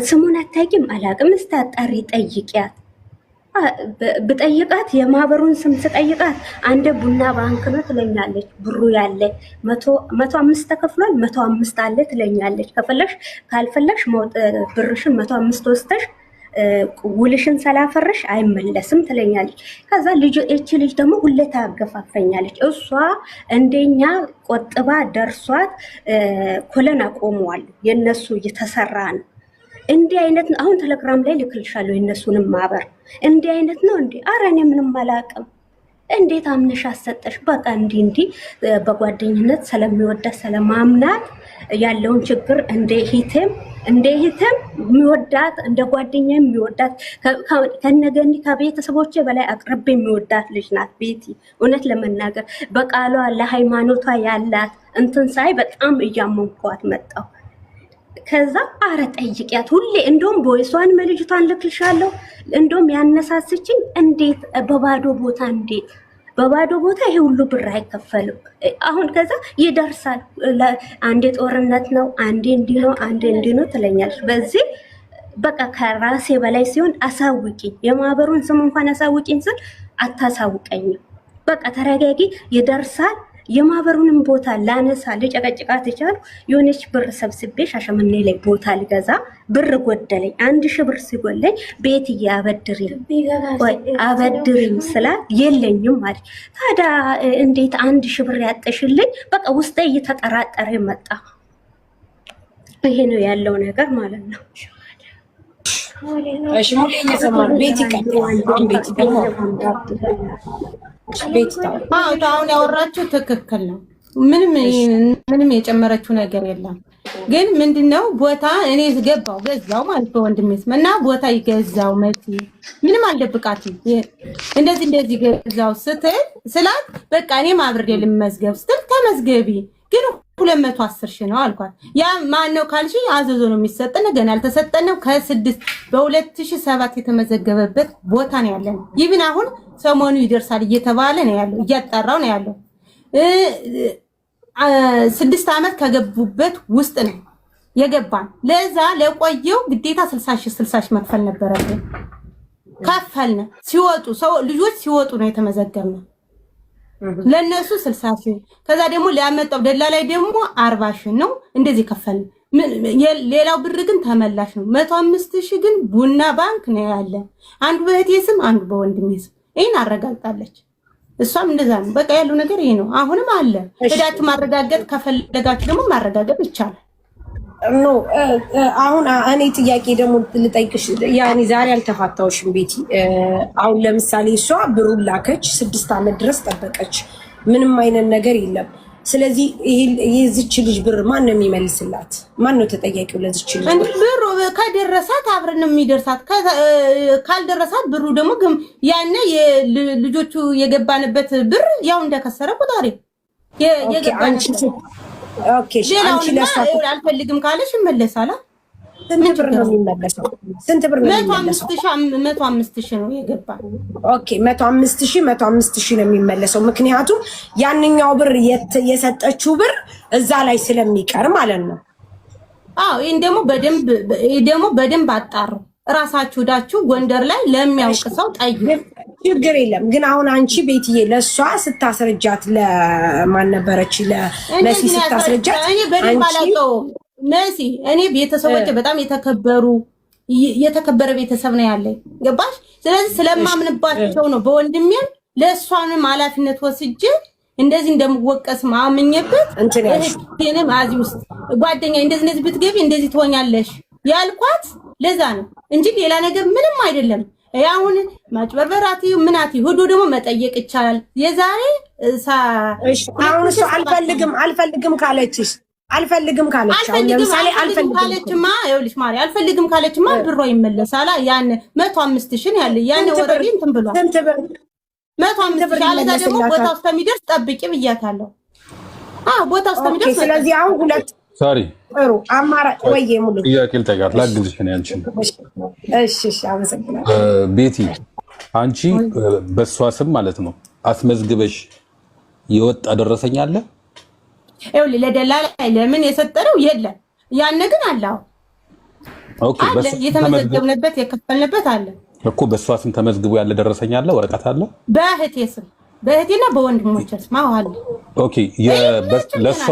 ስሙን አታውቂም? አላቅም። እስቲ አጣሪ ጠይቂያት። ብጠይቃት የማህበሩን ስም ስጠይቃት አንደ ቡና ባንክ ነው ትለኛለች። ብሩ ያለ 105 ተከፍሏል 105 አለ ትለኛለች። ከፈለሽ ካልፈለሽ ብርሽን 105 ወስተሽ ውልሽን ሰላፈረሽ አይመለስም ትለኛለች። ከዛ እቺ ልጅ ደግሞ ሁሌ ታገፋፈኛለች። እሷ እንደኛ ቆጥባ ደርሷት ኮለን አቆመዋል። የነሱ እየተሰራ ነው። እንዲህ አይነት ነው። አሁን ቴሌግራም ላይ ልክልሻለሁ የነሱንም ማህበር እንዲህ አይነት ነው እንዴ? ኧረ እኔ ምንም አላውቅም። እንዴት አምነሽ አሰጠሽ? በቃ እንዲህ በጓደኝነት ስለሚወዳት ስለማምናት ያለውን ችግር እንደ ሂተም የሚወዳት እንደ ጓደኛ የሚወዳት ከነገኒ ከቤተሰቦቼ በላይ አቅርቤ የሚወዳት ልጅ ናት ቤቲ። እውነት ለመናገር በቃሏ ለሃይማኖቷ ያላት እንትን ሳይ በጣም እያመንኳት መጣሁ። ከዛ አረ ጠይቂያት ሁሌ እንደውም ቦይሷን መልጅቷን ልክልሻለሁ። እንደውም ያነሳስችኝ እንዴት በባዶ ቦታ ይሄ ሁሉ ብር አይከፈልም። አሁን ከዛ ይደርሳል። አንዴ ጦርነት ነው፣ አንዴ እንዲህ ነው፣ አንዴ እንዲህ ነው ትለኛለች። በዚህ በቃ ከራሴ በላይ ሲሆን አሳውቂኝ፣ የማህበሩን ስም እንኳን አሳውቂኝ ስል አታሳውቀኝም። በቃ ተረጋጊ፣ ይደርሳል። የማህበሩንም ቦታ ላነሳ ልጨቀጭቃት ይቻሉ የሆነች ብር ሰብስቤ ሻሸመኔ ላይ ቦታ ልገዛ ብር ጎደለኝ። 1000 ብር ሲጎለኝ ቤት አበድሪም ስላት የለኝም ማለት ታዲያ እንዴት 1000 ብር ያጠሽልኝ? በቃ ውስጤ እየተጠራጠረ መጣ። ይሄ ነው ያለው ነገር ማለት ነው። እሺ ሙሌ እየሰማን ቤት ይቀጥላል። ቤት ደግሞ አሁን ያወራችሁ ትክክል ነው። ምንም የጨመረችው ነገር የለም። ግን ምንድነው ቦታ እኔ ገዛው ማለት በወንድሜ ስም እና ቦታ ይገዛው መቲ ምንም አልደብቃትም። እንደዚህ ገዛው ስላት በቃ እኔ አብሬ ልመዝገብ ስትል ተመዝገቢ ግን 210 ሺህ ነው አልኳት። ያ ማን ነው ካልሽ አዘዞ ነው የሚሰጠን፣ ገና አልተሰጠነው። በ2007 የተመዘገበበት ቦታ ነው ያለን። ይብን አሁን ሰሞኑ ይደርሳል እየተባለ ነው ያለው፣ እያጣራው ነው ያለው። 6 ዓመት ከገቡበት ውስጥ ነው የገባን። ለዛ ለቆየው ግዴታ 60 ሺህ መክፈል ነበረብን። ከፈልን። ልጆች ሲወጡ ነው የተመዘገብነው። ለነሱ 60 ሺህ ከዛ ደግሞ ሊያመጣው ደላላይ ደግሞ 40 ሺህ ነው። እንደዚህ ከፈልን። ሌላው ብር ግን ተመላሽ ነው። 105 ሺህ ግን ቡና ባንክ ነው ያለ። አንዱ በእህቴ ስም አንዱ በወንድሜ ስም። ይሄን አረጋግጣለች። እሷም እንደዛ ነው። በቃ ያለው ነገር ይሄ ነው። አሁንም አለ። ሄዳችሁ ማረጋገጥ ከፈለጋችሁ ደግሞ ማረጋገጥ ይቻላል። ኖ አሁን እኔ ጥያቄ ደግሞ ልጠይቅሽ። ያኔ ዛሬ አልተፋታውሽም ቤቲ። አሁን ለምሳሌ እሷ ብሩን ላከች፣ 6 ዓመት ድረስ ጠበቀች፣ ምንም አይነት ነገር የለም። ስለዚህ የዚች ልጅ ብር ማን ነው የሚመልስላት? ማን ነው ተጠያቂው ለዚች ልጅ ብሩ? ከደረሳት አብረን የሚደርሳት፣ ካልደረሳት ብሩ ደግሞ ያኔ ልጆቹ የገባንበት ብር ያው እንደከሰረ ቁጣሪ የገባንበት። ኦኬ አንቺ ለሷ አልፈልግም ካለሽ ይመለሳል። ስንት ብር ነው የሚመለሰው? ስንት ብር ነው የሚመለሰው? 105 ሺህ ነው የገባው። ኦኬ 105 ሺህ ነው የሚመለሰው። ምክንያቱም ያንኛው ብር የሰጠችው ብር እዛ ላይ ስለሚቀር ማለት ነው። አዎ ይሄን ደግሞ በደንብ አጣሩ። ራሳችሁ ዳችሁ ጎንደር ላይ ለሚያውቅ ሰው ጠይቁ። ችግር የለም። ግን አሁን አንቺ ቤትዬ ለሷ ስታስረጃት ለማን ነበረች? ለመሲ ስታስረጃት እኔ በደንብ አላውቀውም። መሲ እኔ ቤተሰቦቼ በጣም የተከበረ ቤተሰብ ነው ያለኝ። ገባሽ? ስለዚህ ስለማምንባቸው ነው በወንድሜም ለሷንም ኃላፊነት ወስጄ እንደዚህ እንደምወቀስ ማምኘበት እኔም አዚ ውስጥ ጓደኛ እንደዚህ ብትገቢ እንደዚህ ትሆኛለሽ ያልኳት ለዛ ነው እንጂ ሌላ ነገር ምንም አይደለም። ያሁን ማጭበርበራቲ ምናቲ ሆዶ ደግሞ መጠየቅ ይቻላል። የዛሬ አሁን እሱ አልፈልግም ካለችሽ አሁን ለምሳሌ አልፈልግም ካለችማ ይኸውልሽ ማሪ አልፈልግም ካለችማ ብሯ ይመለሳል። ያን 105 ሺህ ነው ያለ ያን ወረዲ እንትን ብሏል። 105 ሺህ አለዛ ደግሞ ቦታው እስከሚደርስ ጠብቂ ብያታለሁ። ቦታው እስከሚደርስ ስለዚህ አሁን ሁለት ሳሪ ጥሩ አማራጭ ወይ ሙሉ ጥያቄ ልጠይቃት ላግዝሽ ነው ያንቺን። እሺ አመሰግናለሁ። ቤቲ አንቺ በሷ ስም ማለት ነው አስመዝግበሽ የወጣ ደረሰኝ አለ? ይኸውልህ ለደላላ ለምን የሰጠነው የለም። ያን ግን አለው። ኦኬ በሱ የተመዘገብንበት የከፈልንበት አለ እኮ። በሷ ስም ተመዝግቦ ያለ ደረሰኝ አለ? ወረቀት አለ? በእህቴ ስም በእህቴና በወንድሞቼ ስም አለ። ኦኬ ለሷ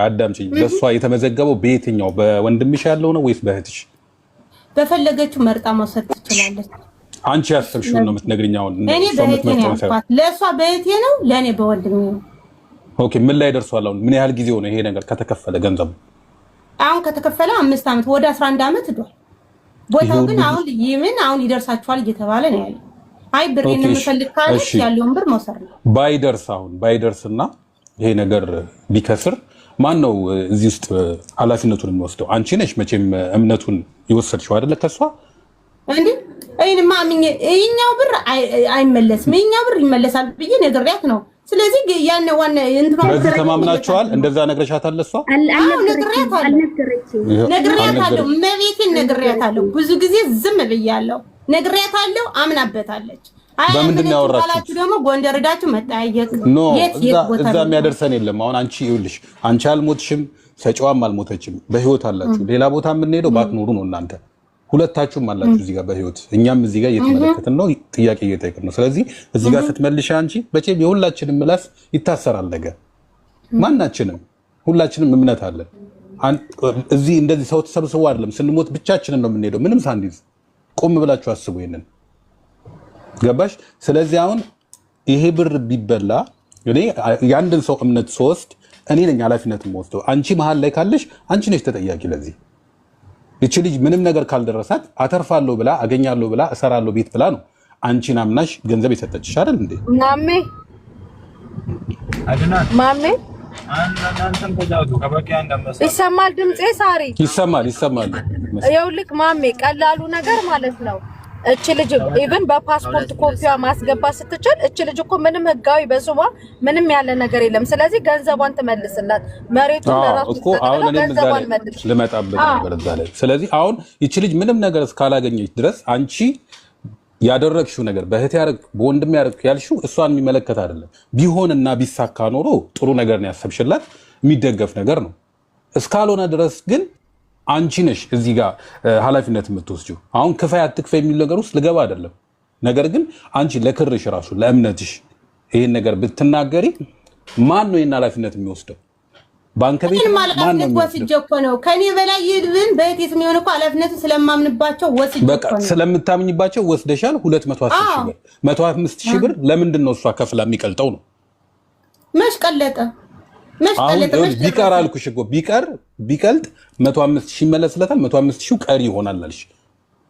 አዳምጪኝ። ለሷ የተመዘገበው በየትኛው በወንድምሽ ያለው ነው ወይስ በእህትሽ? በፈለገችው መርጣ መውሰድ ትችላለች። አንቺ ያሰብሽውን ነው የምትነግሪኝ። አሁን እኔ በእህቴ ነው ያልኳት። ለሷ በእህቴ ነው፣ ለኔ በወንድሜ ነው። ኦኬ ምን ላይ ደርሷል? አሁን ምን ያህል ጊዜው ነው ይሄ ነገር ከተከፈለ ገንዘቡ? አሁን ከተከፈለ 5 ዓመት ወደ 11 ዓመት ሄዷል። ቦታው ግን አሁን ይምን አሁን ይደርሳችኋል እየተባለ ነው ያለው። አይ ብሬን የምፈልግ ካለች ያለውን ብር መውሰድ ነው። ባይደርስና ይሄ ነገር ቢከስር ማን ነው እዚህ ውስጥ ኃላፊነቱን የሚወስደው? አንቺ ነሽ መቼም እምነቱን ይወሰድሽው አይደለ? ከሷ እንዴ አይንማ አምኜ ይኛው ብር አይመለስም፣ ይኛው ብር ይመለሳል ብዬ ነግሬያት ነው። ስለዚህ ያነ ዋና እንትማ በዚህ ተማምናችኋል? እንደዛ ነግረሻታል? እሷ ነግሬያታለሁ፣ መቤቴን ነግሬያታለሁ። ብዙ ጊዜ ዝም ብያለሁ፣ ነግሬያታለሁ። አምናበታለች። በምንድን ነው ያወራችሁት? ደግሞ ጎንደር ሄዳችሁ መጠያየቅ እዛ የሚያደርሰን የለም። አሁን አንቺ ይኸውልሽ፣ አንቺ አልሞትሽም፣ ሰጪዋም አልሞተችም፣ በህይወት አላችሁ። ሌላ ቦታ የምንሄደው ባትኖሩ ነው እናንተ ሁለታችሁም አላችሁ እዚህ ጋር በህይወት፣ እኛም እዚህ ጋር እየተመለከትን ነው፣ ጥያቄ እየጠየቅን ነው። ስለዚህ እዚህ ጋር ስትመልሽ አንቺ በቼም የሁላችንም ምላስ ይታሰራል ነገ። ማናችንም ሁላችንም እምነት አለን። እዚህ እንደዚህ ሰው ተሰብስቦ አይደለም ስንሞት ብቻችንን ነው የምንሄደው፣ ምንም ሳንይዝ። ቆም ብላችሁ አስቡ ይሄንን። ገባሽ? ስለዚህ አሁን ይሄ ብር ቢበላ እኔ የአንድን ሰው እምነት ስወስድ እኔ ነኝ ኃላፊነት የምወስደው። አንቺ መሀል ላይ ካለሽ አንቺ ነሽ ተጠያቂ ለዚህ። እቺ ልጅ ምንም ነገር ካልደረሳት አተርፋለሁ ብላ አገኛለሁ ብላ እሰራለሁ ቤት ብላ ነው አንቺን አምናሽ ገንዘብ የሰጠችሽ አይደል እንዴ? ማሜ ይሰማል ድምጼ? ሳሪ ይሰማል። ይኸውልህ ማሜ ቀላሉ ነገር ማለት ነው እቺ ልጅ ኢቭን በፓስፖርት ኮፒዋ ማስገባት ስትችል እቺ ልጅ እኮ ምንም ህጋዊ በስሟ ምንም ያለ ነገር የለም። ስለዚህ ገንዘቧን ትመልስላት፣ መሬቱን ለራሱ እኮ አሁን እኔም እዛ ላይ ልመጣበት ነበር እዛ ላይ። ስለዚህ አሁን እቺ ልጅ ምንም ነገር እስካላገኘች ድረስ አንቺ ያደረግሽው ነገር በእህት ያደረግ በወንድም ያደረግ ያልሽው እሷን የሚመለከት አይደለም። ቢሆንና ቢሳካ ኖሮ ጥሩ ነገር ነው ያሰብሽላት፣ የሚደገፍ ነገር ነው። እስካልሆነ ድረስ ግን አንቺ ነሽ እዚህ ጋር ኃላፊነት የምትወስጂው። አሁን ክፋይ አትክፋይ የሚል ነገር ውስጥ ልገባ አይደለም። ነገር ግን አንቺ ለክርሽ ራሱ ለእምነትሽ ይሄን ነገር ብትናገሪ ማን ነው ይሄን ኃላፊነት የሚወስደው? ባንክ ቤት ማን ነው የሚወስደው? ከኔ በላይ ይድብን በእቴት የሚሆን እኮ ኃላፊነቱን ስለማምንባቸው ወስጄ በቃ ስለምታምኝባቸው ወስደሻል። 210 ሺህ ብር 105 ሺህ ብር ለምንድን ነው እሷ ከፍላ የሚቀልጠው ነው? መች ቀለጠ? ቢቀር አልኩሽ እኮ ቢቀልጥ 105 ሺህ ይመለስለታል። 105 ሺህ ቀሪ ይሆናል አልሽ።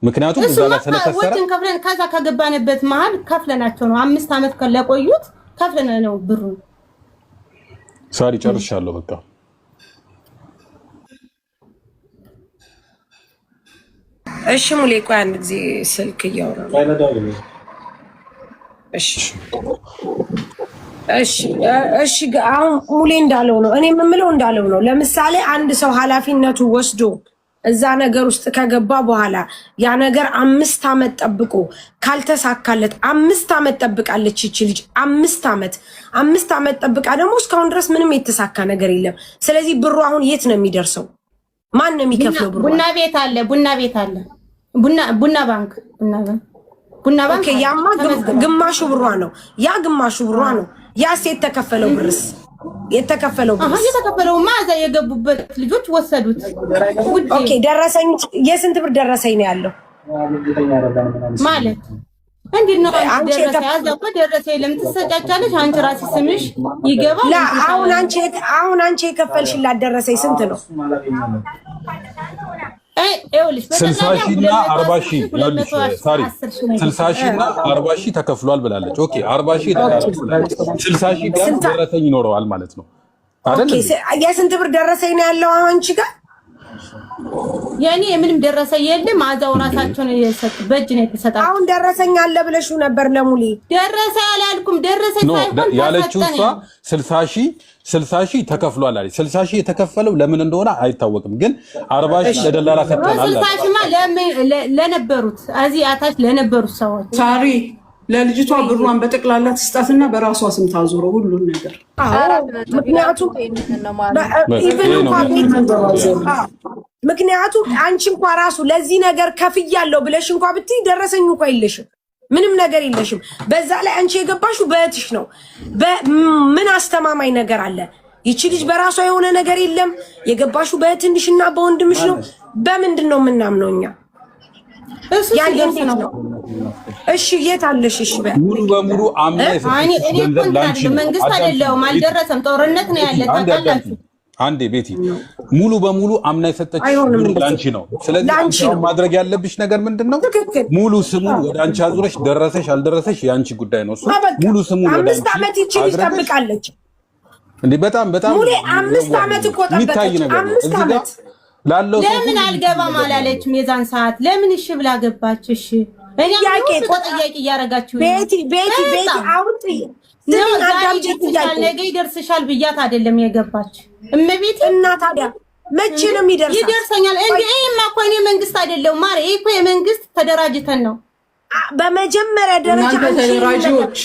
ምክንያቱም እዛ ጋር ስለተሰራ ከፍለን ከዛ ከገባንበት መሀል ከፍለናቸው ነው 5 ዓመት ለቆዩት ከፍለን ነው ብሩ። ሳሪ ጨርሻለሁ በቃ። እሺ ሙሌ ቆይ አንድ ጊዜ ስልክ እያወራሁ እሺ አሁን ሙሌ እንዳለው ነው፣ እኔ የምምለው እንዳለው ነው። ለምሳሌ አንድ ሰው ኃላፊነቱ ወስዶ እዛ ነገር ውስጥ ከገባ በኋላ ያ ነገር 5 ዓመት ጠብቆ ካልተሳካለት 5 ዓመት ጠብቃለች ይቺ ልጅ 5 ዓመት ጠብቃ ደግሞ እስካሁን ድረስ ምንም የተሳካ ነገር የለም። ስለዚህ ብሩ አሁን የት ነው የሚደርሰው? ማን ነው የሚከፍለው ብሩ? ቡና ቤት አለ ቡና ባንክ ያማ ግማሹ ብሯ ነው። ያ ግማሹ ብሯ ነው። ያስ የተከፈለው ብርስ የተከፈለው ማዛ የገቡበት ልጆች ወሰዱት። ኦኬ ደረሰኝ የስንት ብር ደረሰኝ ነው ያለው ማለት እንዴት ነው? ደረሰኝ ለምን ትሰጫጫለሽ? አንቺ ራስሽ ስምሽ ይገባል። አሁን አንቺ የከፈልሽላት ደረሰኝ ስንት ነው? 60 ሺህ እና 40 ሺህ ይኸውልሽ ሳሪ 60 ሺህ እና 40 ሺህ ተከፍሏል ብላለች። ኦኬ 40 ሺህ 60 ሺህ ቢያንስ ደረሰኝ ይኖረዋል ማለት ነው አይደል? ኦኬ የስንት ብር ደረሰኝ ነው ያለው አንቺ ጋር? ያኔ ምንም ደረሰኝ የለም። አዛው ራሳቸው ነው የሰጡት፣ በእጅ ነው የተሰጣው። አሁን ደረሰኝ አለ ብለሽው ነበር ለሙሌ። ደረሰኝ አላልኩም። ደረሰኝ ሳይሆን ያለችው እሷ 60 ሺህ ተከፍሏል አለች። 60 ሺህ የተከፈለው ለምን እንደሆነ አይታወቅም፣ ግን 40 ሺህ ለደላላ ሰጥተናል አለ። 60 ሺህማ ለነበሩት እዚህ አታች ለነበሩት ሰዎች ሳሪ ለልጅቷ ብሯን በጠቅላላ ትስጣትና በራሷ ስም ታዞረው ሁሉን ነገር። ምክንያቱም አንቺ እንኳን ራሱ ለዚህ ነገር ከፍያለሁ ብለሽ እንኳን ብትይ ደረሰኝ እንኳን የለሽም፣ ምንም ነገር የለሽም። በዛ ላይ አንቺ የገባሽው በእህትሽ ነው። ምን አስተማማኝ ነገር አለ? ይቺ ልጅ በራሷ የሆነ ነገር የለም። የገባሽው በእህትሽና በወንድምሽ ነው። በምንድን ነው የምናምነው እኛ? እሺ የት አለሽ? እሺ ሙሉ በሙሉ አምና መንግስት አይደለም፣ አልደረሰም። ጦርነት ነው ያለ ታውቃላችሁ። አንዴ ቤቲ ሙሉ በሙሉ አምና የሰጠች ላንቺ ነው። ስለዚህ ማድረግ ያለብሽ ነገር ምንድነው? ሙሉ ስሙን ወደ አንቺ አዙረሽ ደረሰሽ አልደረሰሽ ያንቺ ጉዳይ ነው። እሱ ሙሉ ስሙን ወደ አንቺ 5 ዓመት ይጠብቃለች እንዴ? በጣም ሙሉ 5 ዓመት የሚታይ ነገር ነው። እዚህ ጋር ላለው ለምን አልገባም አላለችም? የዛን ሰዓት ለምን እሺ ብላ ገባች? እሺ እኔ ጥያቄ እያረጋችሁ ቤቲ አውጥ ነገ ይደርስሻል ብያት አይደለም የገባች እመቤት። እና ታዲያ መቼ ነው የሚደርሰው? ይደርሰኛል እንዴ? ይሄማ እኮ እኔ መንግስት አይደለሁም ማሬ። ይሄ እኮ የመንግስት ተደራጅተን ነው። በመጀመሪያ ደረጃ ተደራጆች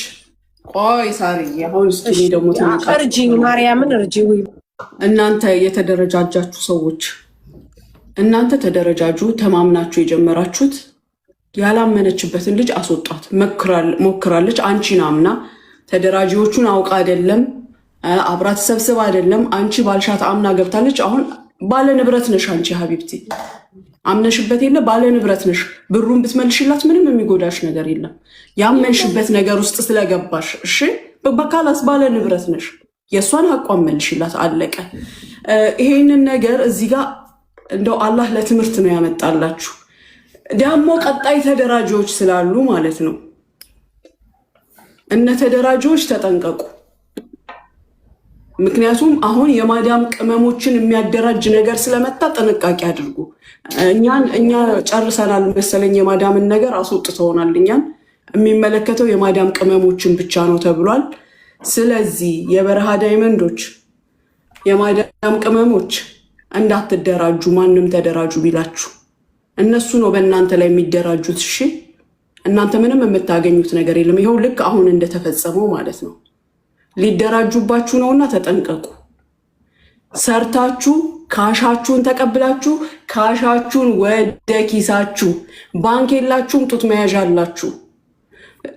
ቆይ ሳሪ አሁን እስኪ ደግሞ እርጂ ማርያምን እርጂ። ወይ እናንተ የተደረጃጃችሁ ሰዎች እናንተ ተደረጃጁ። ተማምናችሁ የጀመራችሁት ያላመነችበትን ልጅ አስወጣት ሞክራለች። አንቺን አምና ተደራጂዎቹን አውቃ አይደለም አብራ ተሰብስባ አይደለም አንቺ ባልሻት አምና ገብታለች። አሁን ባለ ንብረት ነሽ አንቺ ሀቢብቲ፣ አምነሽበት የለ ባለ ንብረት ነሽ። ብሩን ብትመልሽላት ምንም የሚጎዳሽ ነገር የለም ያመንሽበት ነገር ውስጥ ስለገባሽ። እሺ በካላስ ባለ ንብረት ነሽ። የእሷን ሀቋን መልሽላት፣ አለቀ። ይሄንን ነገር እዚህ ጋር እንደው አላህ ለትምህርት ነው ያመጣላችሁ። ደግሞ ቀጣይ ተደራጂዎች ስላሉ ማለት ነው። እነ ተደራጂዎች ተጠንቀቁ። ምክንያቱም አሁን የማዳም ቅመሞችን የሚያደራጅ ነገር ስለመጣ ጥንቃቄ አድርጉ። እኛ ጨርሰናል መሰለኝ፣ የማዳምን ነገር አስወጥተውናል። እኛን የሚመለከተው የማዳም ቅመሞችን ብቻ ነው ተብሏል። ስለዚህ የበረሃ ዳይመንዶች፣ የማዳም ቅመሞች እንዳትደራጁ። ማንም ተደራጁ ቢላችሁ እነሱ ነው በእናንተ ላይ የሚደራጁት። እሺ እናንተ ምንም የምታገኙት ነገር የለም። ይኸው ልክ አሁን እንደተፈጸመው ማለት ነው። ሊደራጁባችሁ ነውና ተጠንቀቁ። ሰርታችሁ ካሻችሁን ተቀብላችሁ ካሻችሁን ወደ ኪሳችሁ። ባንክ የላችሁም፣ ጡት መያዣ አላችሁ።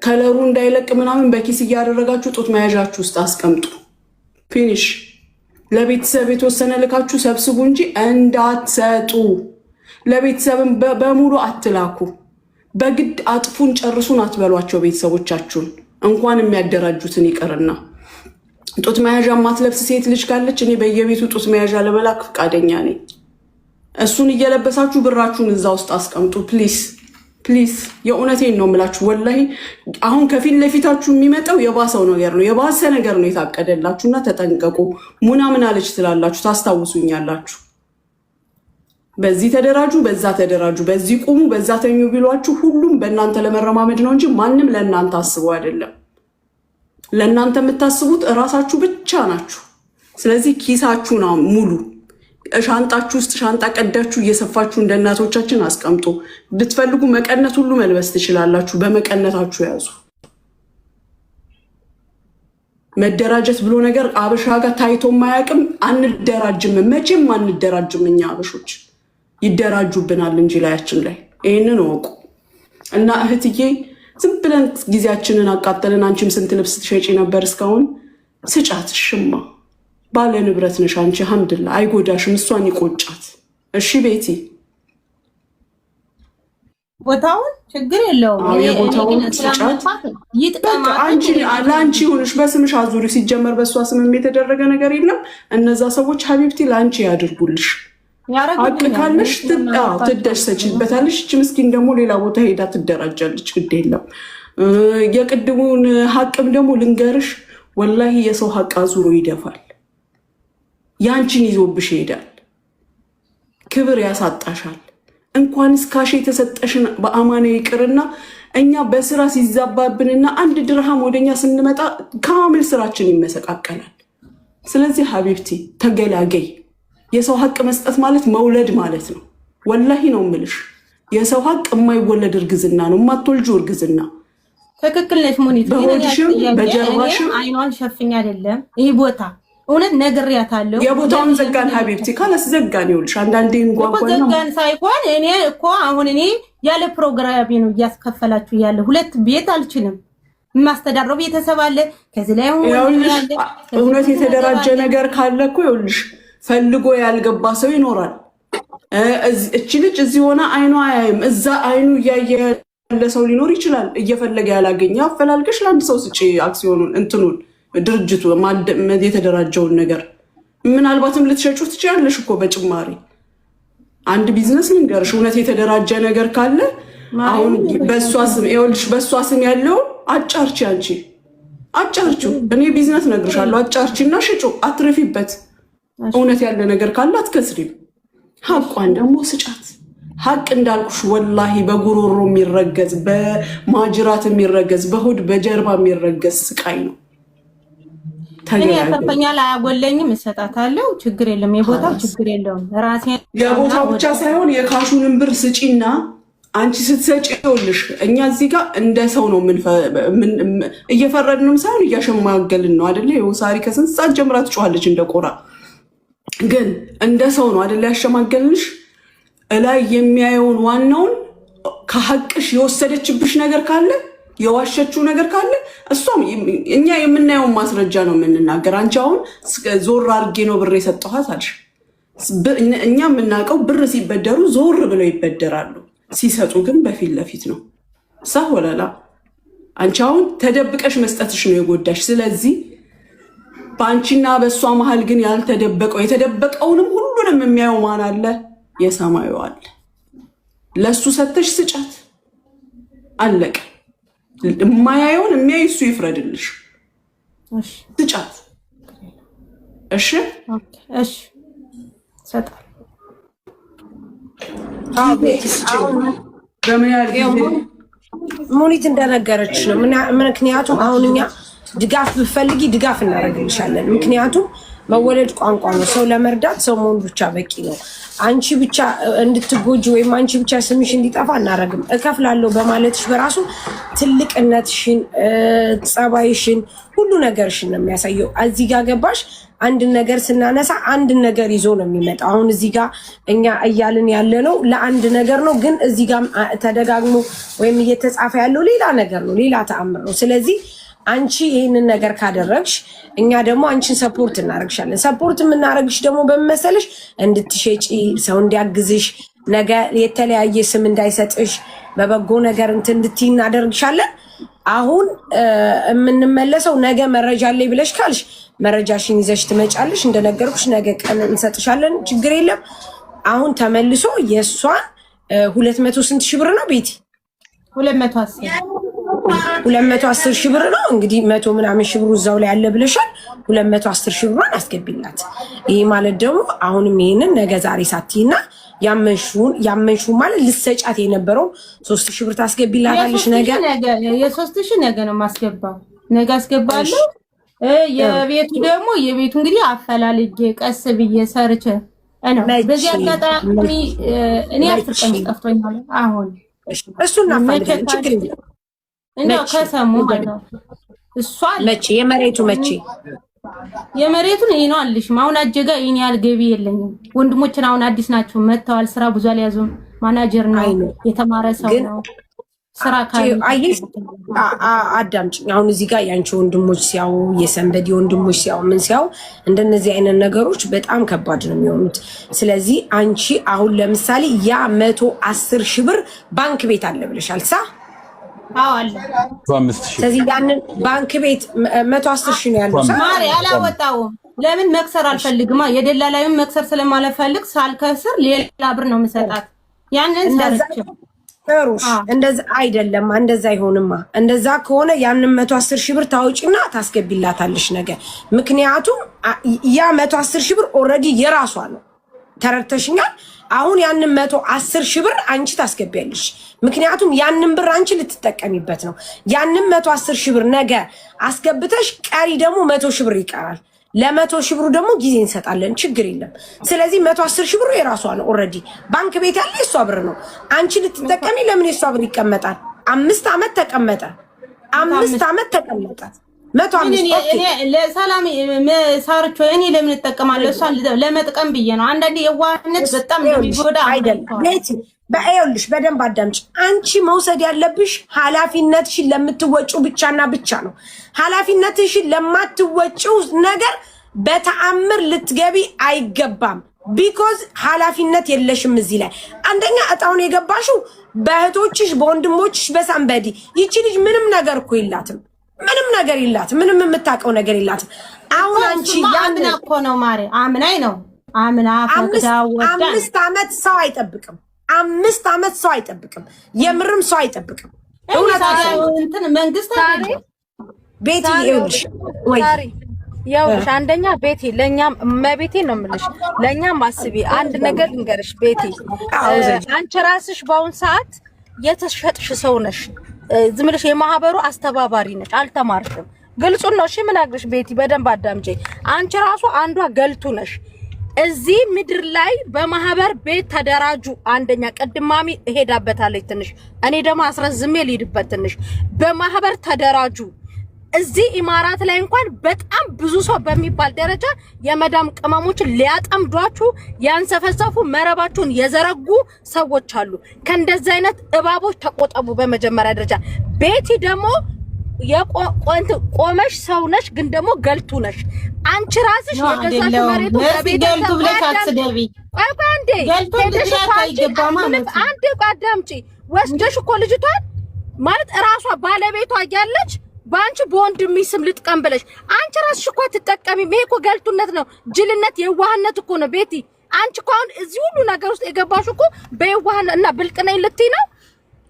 ከለሩ እንዳይለቅ ምናምን በኪስ እያደረጋችሁ ጡት መያዣችሁ ውስጥ አስቀምጡ። ፊኒሽ። ለቤተሰብ የተወሰነ ልካችሁ ሰብስቡ እንጂ እንዳትሰጡ። ለቤተሰብን በሙሉ አትላኩ። በግድ አጥፉን ጨርሱን አትበሏቸው ቤተሰቦቻችሁን። እንኳን የሚያደራጁትን ይቀርና ጡት መያዣ ማትለብስ ሴት ልጅ ካለች እኔ በየቤቱ ጡት መያዣ ለመላክ ፈቃደኛ ነኝ። እሱን እየለበሳችሁ ብራችሁን እዛ ውስጥ አስቀምጡ። ፕሊስ ፕሊስ፣ የእውነቴን ነው የምላችሁ። ወላሂ አሁን ከፊት ለፊታችሁ የሚመጣው የባሰው ነገር ነው፣ የባሰ ነገር ነው የታቀደላችሁና ተጠንቀቁ። ሙና ምን አለች ትላላችሁ፣ ታስታውሱኛላችሁ። በዚህ ተደራጁ፣ በዛ ተደራጁ፣ በዚህ ቁሙ፣ በዛ ተኙ ቢሏችሁ ሁሉም በእናንተ ለመረማመድ ነው እንጂ ማንም ለእናንተ አስበው አይደለም። ለእናንተ የምታስቡት እራሳችሁ ብቻ ናችሁ። ስለዚህ ኪሳችሁን ሙሉ፣ ሻንጣችሁ ውስጥ ሻንጣ ቀዳችሁ እየሰፋችሁ እንደ እናቶቻችን አስቀምጡ። ብትፈልጉ መቀነት ሁሉ መልበስ ትችላላችሁ። በመቀነታችሁ ያዙ። መደራጀት ብሎ ነገር አበሻ ጋር ታይቶ ማያውቅም። አንደራጅም፣ መቼም አንደራጅም። እኛ አበሾች ይደራጁብናል እንጂ ላያችን ላይ። ይህንን እወቁ። እና እህትዬ ዝም ብለን ጊዜያችንን አቃጠልን። አንቺም ስንት ልብስ ትሸጪ ነበር እስካሁን። ስጫት፣ ሽማ ባለ ንብረት ነሽ አንቺ። ሐምድላ አይጎዳሽም፣ እሷን ይቆጫት። እሺ ቤቲ፣ ቦታውን ችግር የለውም። የቦታውን ስጫት፣ ለአንቺ ይሁንሽ። በስምሽ አዙሪ። ሲጀመር በእሷ ስምም የተደረገ ነገር የለም። እነዛ ሰዎች ሀቢብቲ ለአንቺ ያድርጉልሽ። ሀቅ ካለሽ ትደሰችበታለሽ። እች ምስኪን ደግሞ ሌላ ቦታ ሄዳ ትደራጃለች። ግድ የለም። የቅድሙን ሀቅም ደግሞ ልንገርሽ፣ ወላሂ የሰው ሀቅ አዙሮ ይደፋል። ያንቺን ይዞብሽ ይሄዳል። ክብር ያሳጣሻል። እንኳንስ ካሽ የተሰጠሽን በአማኔ ይቅርና እኛ በስራ ሲዛባብንና አንድ ድርሃም ወደኛ ስንመጣ ካምል ስራችን ይመሰቃቀላል። ስለዚህ ሀቢብቲ ተገላገይ። የሰው ሀቅ መስጠት ማለት መውለድ ማለት ነው። ወላሂ ነው ምልሽ። የሰው ሀቅ የማይወለድ እርግዝና ነው፣ የማትወልጁ እርግዝና። ትክክል ነሽ ሙኒት። በሆድሽም በጀርባሽም አይኗን ሸፍኝ አይደለም ይህ ቦታ እውነት ነግሬያታለሁ። የቦታውን ዘጋን ሀቢብቲ ካለስ ዘጋን። ይኸውልሽ አንዳንዴ እንጓጓና ዘጋን ሳይሆን እኔ እኮ አሁን እኔ ያለ ፕሮግራሜ ነው እያስከፈላችሁ ያለ። ሁለት ቤት አልችልም። የማስተዳድረው ቤተሰብ አለ። ከዚህ ላይ እውነት የተደራጀ ነገር ካለ እኮ ይኸውልሽ ፈልጎ ያልገባ ሰው ይኖራል። እቺ ልጅ እዚህ ሆና አይኗ አያይም፣ እዛ አይኑ እያየ ያለ ሰው ሊኖር ይችላል። እየፈለገ ያላገኘ አፈላልገሽ ለአንድ ሰው ስጪ። አክሲዮኑን እንትኑን ድርጅቱ የተደራጀውን ነገር ምናልባትም ልትሸጩ ትችላለሽ እኮ በጭማሪ። አንድ ቢዝነስ ልንገርሽ፣ እውነት የተደራጀ ነገር ካለ አሁን በእሷ ስም ይኸውልሽ፣ በእሷ ስም ያለውን አጫርቺ፣ አንቺ አጫርቺው። እኔ ቢዝነስ ነግርሻለሁ፣ አጫርቺና ሽጩ፣ አትረፊበት። እውነት ያለ ነገር ካለ አትከስሪም። ሀቋን ደግሞ ስጫት። ሀቅ እንዳልኩሽ ወላሂ በጉሮሮ የሚረገዝ በማጅራት የሚረገዝ በሆድ በጀርባ የሚረገዝ ስቃይ ነው። እኔ ያተርፈኛል አያጎለኝም፣ እሰጣታለሁ። ችግር የለም፣ የቦታው ችግር የለውም። ራሴ የቦታው ብቻ ሳይሆን የካሹንም ብር ስጪና አንቺ ስትሰጪ ይኸውልሽ፣ እኛ እዚህ ጋር እንደ ሰው ነው እየፈረድንም ሳይሆን እያሸማገልን ነው አይደለ? ይኸው ሳሪ ከስንት ሰዓት ጀምራ ትጮኻለች እንደ ቆራ። ግን እንደ ሰው ነው አይደለ ያሸማገልንሽ። እላይ የሚያየውን ዋናውን ከሀቅሽ የወሰደችብሽ ነገር ካለ የዋሸችው ነገር ካለ እሷም እኛ የምናየውን ማስረጃ ነው የምንናገር። አንቺ አሁን ዞር አድርጌ ነው ብር የሰጠኋት አልሽ። እኛ የምናውቀው ብር ሲበደሩ ዞር ብለው ይበደራሉ፣ ሲሰጡ ግን በፊት ለፊት ነው። ሳ ወለላ አንቺ አሁን ተደብቀሽ መስጠትሽ ነው የጎዳሽ። ስለዚህ በአንቺና በእሷ መሀል ግን ያልተደበቀው የተደበቀውንም ሁሉንም የሚያየው ማን አለ? የሰማዩ አለ። ለእሱ ሰተሽ ስጫት፣ አለቀ። የማያየውን የሚያይ እሱ ይፍረድልሽ። ስጫት። እሺ እሺ፣ ሰጣል። ሙኒት እንደነገረች ነው። ምክንያቱም አሁን እኛ ድጋፍ ብፈልጊ ድጋፍ እናደርግልሻለን። ምክንያቱም መወለድ ቋንቋ ነው። ሰው ለመርዳት ሰው መሆን ብቻ በቂ ነው። አንቺ ብቻ እንድትጎጂ ወይም አንቺ ብቻ ስምሽ እንዲጠፋ እናደርግም። እከፍላለሁ በማለትሽ በራሱ ትልቅነትሽን፣ ጸባይሽን፣ ሁሉ ነገርሽን ነው የሚያሳየው። እዚህ ጋር ገባሽ? አንድን ነገር ስናነሳ አንድን ነገር ይዞ ነው የሚመጣው። አሁን እዚህ ጋር እኛ እያልን ያለ ነው ለአንድ ነገር ነው፣ ግን እዚህ ጋር ተደጋግሞ ወይም እየተጻፈ ያለው ሌላ ነገር ነው፣ ሌላ ተአምር ነው። ስለዚህ አንቺ ይህንን ነገር ካደረግሽ እኛ ደግሞ አንቺን ሰፖርት እናደርግሻለን። ሰፖርት የምናደርግሽ ደግሞ በመሰለሽ እንድትሸጪ፣ ሰው እንዲያግዝሽ፣ ነገ የተለያየ ስም እንዳይሰጥሽ በበጎ ነገር እንትን እንድትይ እናደርግሻለን። አሁን የምንመለሰው ነገ መረጃ አለኝ ብለሽ ካልሽ መረጃሽን ይዘሽ ትመጫለሽ። እንደነገርኩሽ ነገ ቀን እንሰጥሻለን፣ ችግር የለም። አሁን ተመልሶ የእሷን 200 ስንት ሺህ ብር ነው ቤቲ? 210 ሺህ ብር ነው እንግዲህ 100 ምናምን ሺህ ብሩ እዛው ላይ ያለ ብለሻል። 210 ሺህ ብሯን አስገቢላት። ይሄ ማለት ደግሞ አሁንም ይሄንን ነገ ዛሬ ሳትይና ያመንሹን ማለት ልሰጫት የነበረው 3 ሺህ ብር ታስገቢላታለሽ። ነገ የ3 ሺህ ነገ ነው ማስገባው፣ ነገ አስገባለሁ። የቤቱ ደግሞ የቤቱ እንግዲህ አፈላልጌ ቀስ ብዬ ሰርቼ ነው። በዚህ አጋጣሚ እኔ አፍርቀን ጠፍቶኛል። አሁን እሱና ፈልገን ችግር የለም እንደው ከሰሙ ማለት ነው። እሷ መቼ የመሬቱን ይሄ ነው አልሽ። አሁን አጀጋ ይሄን ያህል ገቢ የለኝም። ወንድሞችን አሁን አዲስ ናቸው መጥተዋል። ስራ ብዙ አልያዙም። ማናጀር ነው፣ የተማረ ሰው ነው። ስራ አይሽ አዳምጪኝ። አሁን እዚህ ጋር ያንቺ ወንድሞች ሲያው የሰንበዲ ወንድሞች ሲያው ምን ሲያው እንደነዚህ አይነት ነገሮች በጣም ከባድ ነው የሚሆኑት። ስለዚህ አንቺ አሁን ለምሳሌ ያ 110 ሺህ ብር ባንክ ቤት አለ ብለሻል ሳ? አዎ አለ። ስለዚህ ያንን ባንክ ቤት 110 ሺህ ነው ያለው ሳ? ማሪ አላወጣውም። ለምን መክሰር አልፈልግማ። የደላላዩን መክሰር ስለማልፈልግ ሳልከስር ሌላ ብር ነው የምሰጣት። ያንን ሰርች ጥሩሽ እንደዛ አይደለም። እንደዛ አይሆንማ። እንደዛ ከሆነ ያንን 110 ሺህ ብር ታውጪና ታስገቢላታለሽ ነገ። ምክንያቱም ያ 110 ሺህ ብር ኦልሬዲ የራሷ ነው። ተረድተሽኛል? አሁን ያንን 110 ሺህ ብር አንቺ ታስገቢያለሽ። ምክንያቱም ያንን ብር አንቺ ልትጠቀሚበት ነው። ያንን 110 ሺህ ብር ነገ አስገብተሽ ቀሪ ደግሞ 100 ሺህ ብር ይቀራል። ለ100 ሺህ ብሩ ደግሞ ጊዜ እንሰጣለን፣ ችግር የለም። ስለዚህ 110 ሺህ ብሩ የራሷ ነው። ኦልሬዲ ባንክ ቤት ያለ የሷ ብር ነው። አንቺ ልትጠቀሚ ለምን የሷ ብር ይቀመጣል? 5 ዓመት ተቀመጠ፣ 5 ዓመት ተቀመጠ። 105 ለሰላም ሳርቾ እኔ ለምን እጠቀማለሁ? እሷ ለመጥቀም ብዬ ነው። አንዳንዴ የዋህነት በጣም የሚጎዳ አይደለም። በአይልሽ በደንብ አዳምጪ። አንቺ መውሰድ ያለብሽ ኃላፊነትሽን ለምትወጪው ብቻና ብቻ ነው። ኃላፊነትሽን ለማትወጪው ነገር በተአምር ልትገቢ አይገባም። ቢኮዝ ኃላፊነት የለሽም እዚህ ላይ። አንደኛ እጣውን የገባሽው በእህቶችሽ፣ በወንድሞችሽ፣ በሳምበዲ። ይቺ ልጅ ምንም ነገር እኮ የላትም። ምንም ነገር የላትም። ምንም የምታውቀው ነገር የላትም። አሁን አንቺ አምና እኮ ነው ማሪ አምናይ ነው አምና ፈቅዳ ወጣ 5 ዓመት ሰው አይጠብቅም። 5 ዓመት ሰው አይጠብቅም። የምርም ሰው አይጠብቅም። እንትን መንግስት አይደለም ቤቲ ይኸውልሽ ወይ ያውሽ አንደኛ ቤቲ ለኛም መቤቴ ነው የምልሽ ለኛም አስቢ አንድ ነገር ልንገርሽ ቤቲ አንቺ ራስሽ በአሁን ሰዓት የተሸጥሽ ሰው ነሽ ዝም ብለሽ የማህበሩ አስተባባሪ ነሽ አልተማርሽም ግልጹን ነው እሺ ምን አግርሽ ቤቲ በደንብ አዳምጪ አንቺ ራሱ አንዷ ገልቱ ነሽ እዚህ ምድር ላይ በማህበር ቤት ተደራጁ አንደኛ ቀድማሚ ሄዳበታለች ትንሽ እኔ ደግሞ አስረዝሜ ልሂድበት ትንሽ በማህበር ተደራጁ እዚህ ኢማራት ላይ እንኳን በጣም ብዙ ሰው በሚባል ደረጃ የመዳም ቅመሞችን ሊያጠምዷችሁ ያንሰፈሰፉ መረባቸውን የዘረጉ ሰዎች አሉ ከእንደዚህ አይነት እባቦች ተቆጠቡ በመጀመሪያ ደረጃ ቤቲ ደግሞ ቆመሽ ሰው ነሽ ግን ደግሞ ገልቱ ነሽ አንቺ ራስሽ የገዛሽ መሬቱ ገልቱ ብለሽ አትስደቢ አንዴ አንዴ አዳምጪ ወስደሽ እኮ ልጅቷን ማለት ራሷ ባለቤቷ ያለች ባንቺ በወንድም ስም ልጥቀም ብለሽ አንቺ ራስሽ እኮ ተጠቀሚ ይሄ እኮ ገልቱነት ነው ጅልነት የዋህነት እኮ ነው ቤቲ አንቺ እኮ አሁን እዚህ ሁሉ ነገር ውስጥ የገባሽ እኮ በየዋህነት እና ብልቅነኝ ልትይ ነው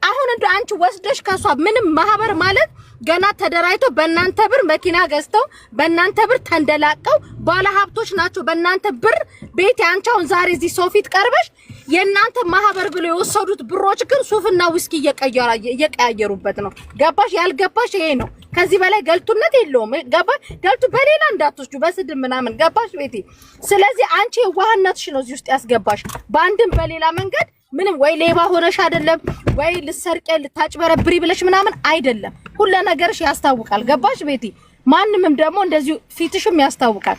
አሁን እንደ አንቺ ወስደሽ ከሷ ምንም ማህበር ማለት ገና ተደራይቶ በእናንተ ብር መኪና ገዝተው በእናንተ ብር ተንደላቀው ባለ ሀብቶች ናቸው በእናንተ ብር ቤት ያንቻውን ዛሬ እዚህ ሶፊት ቀርበሽ የእናንተ ማህበር ብሎ የወሰዱት ብሮች ግን ሱፍና ዊስኪ እየቀያየሩበት ነው ገባሽ ያልገባሽ ይሄ ነው ከዚህ በላይ ገልቱነት የለውም ገባሽ ገልቱ በሌላ እንዳትወስዱ በስድብ ምናምን ገባሽ ቤቲ ስለዚህ አንቺ የዋህነትሽ ነው እዚህ ውስጥ ያስገባሽ በአንድም በሌላ መንገድ ምንም ወይ ሌባ ሆነሽ አይደለም ወይ ልሰርቀ ልታጭበረብሪ ብለሽ ምናምን አይደለም ሁሉ ነገርሽ ያስታውቃል ገባሽ ቤቲ ማንንም ደግሞ እንደዚህ ፊትሽም ያስታውቃል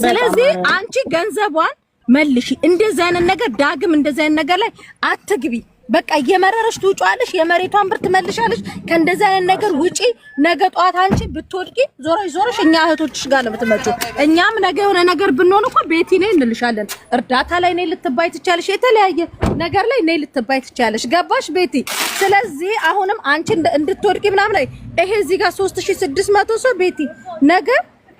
ስለዚህ አንቺ ገንዘቧን መልሺ እንደዚህ አይነት ነገር ዳግም እንደዚህ አይነት ነገር ላይ አትግቢ በቃ የመረረሽ ትውጫለሽ የመሬቷን ብር ትመልሻለሽ ከእንደዚህ አይነት ነገር ውጪ ነገ ጧት አንቺ ብትወድቂ ዞረሽ እኛ እህቶችሽ ጋር ነው የምትመጪው እኛም ነገ የሆነ ነገር ብንሆን እኮ ቤቲ ነኝ እንልሻለን እርዳታ ላይ ነኝ ልትባይ ትቻለሽ የተለያየ ነገር ላይ ነኝ ልትባይ ትቻለሽ ገባሽ ቤቲ ስለዚህ አሁንም አንቺ እንድትወድቂ ምናምን ይሄ እዚህ ጋር 3600 ሰው ቤቲ ነገ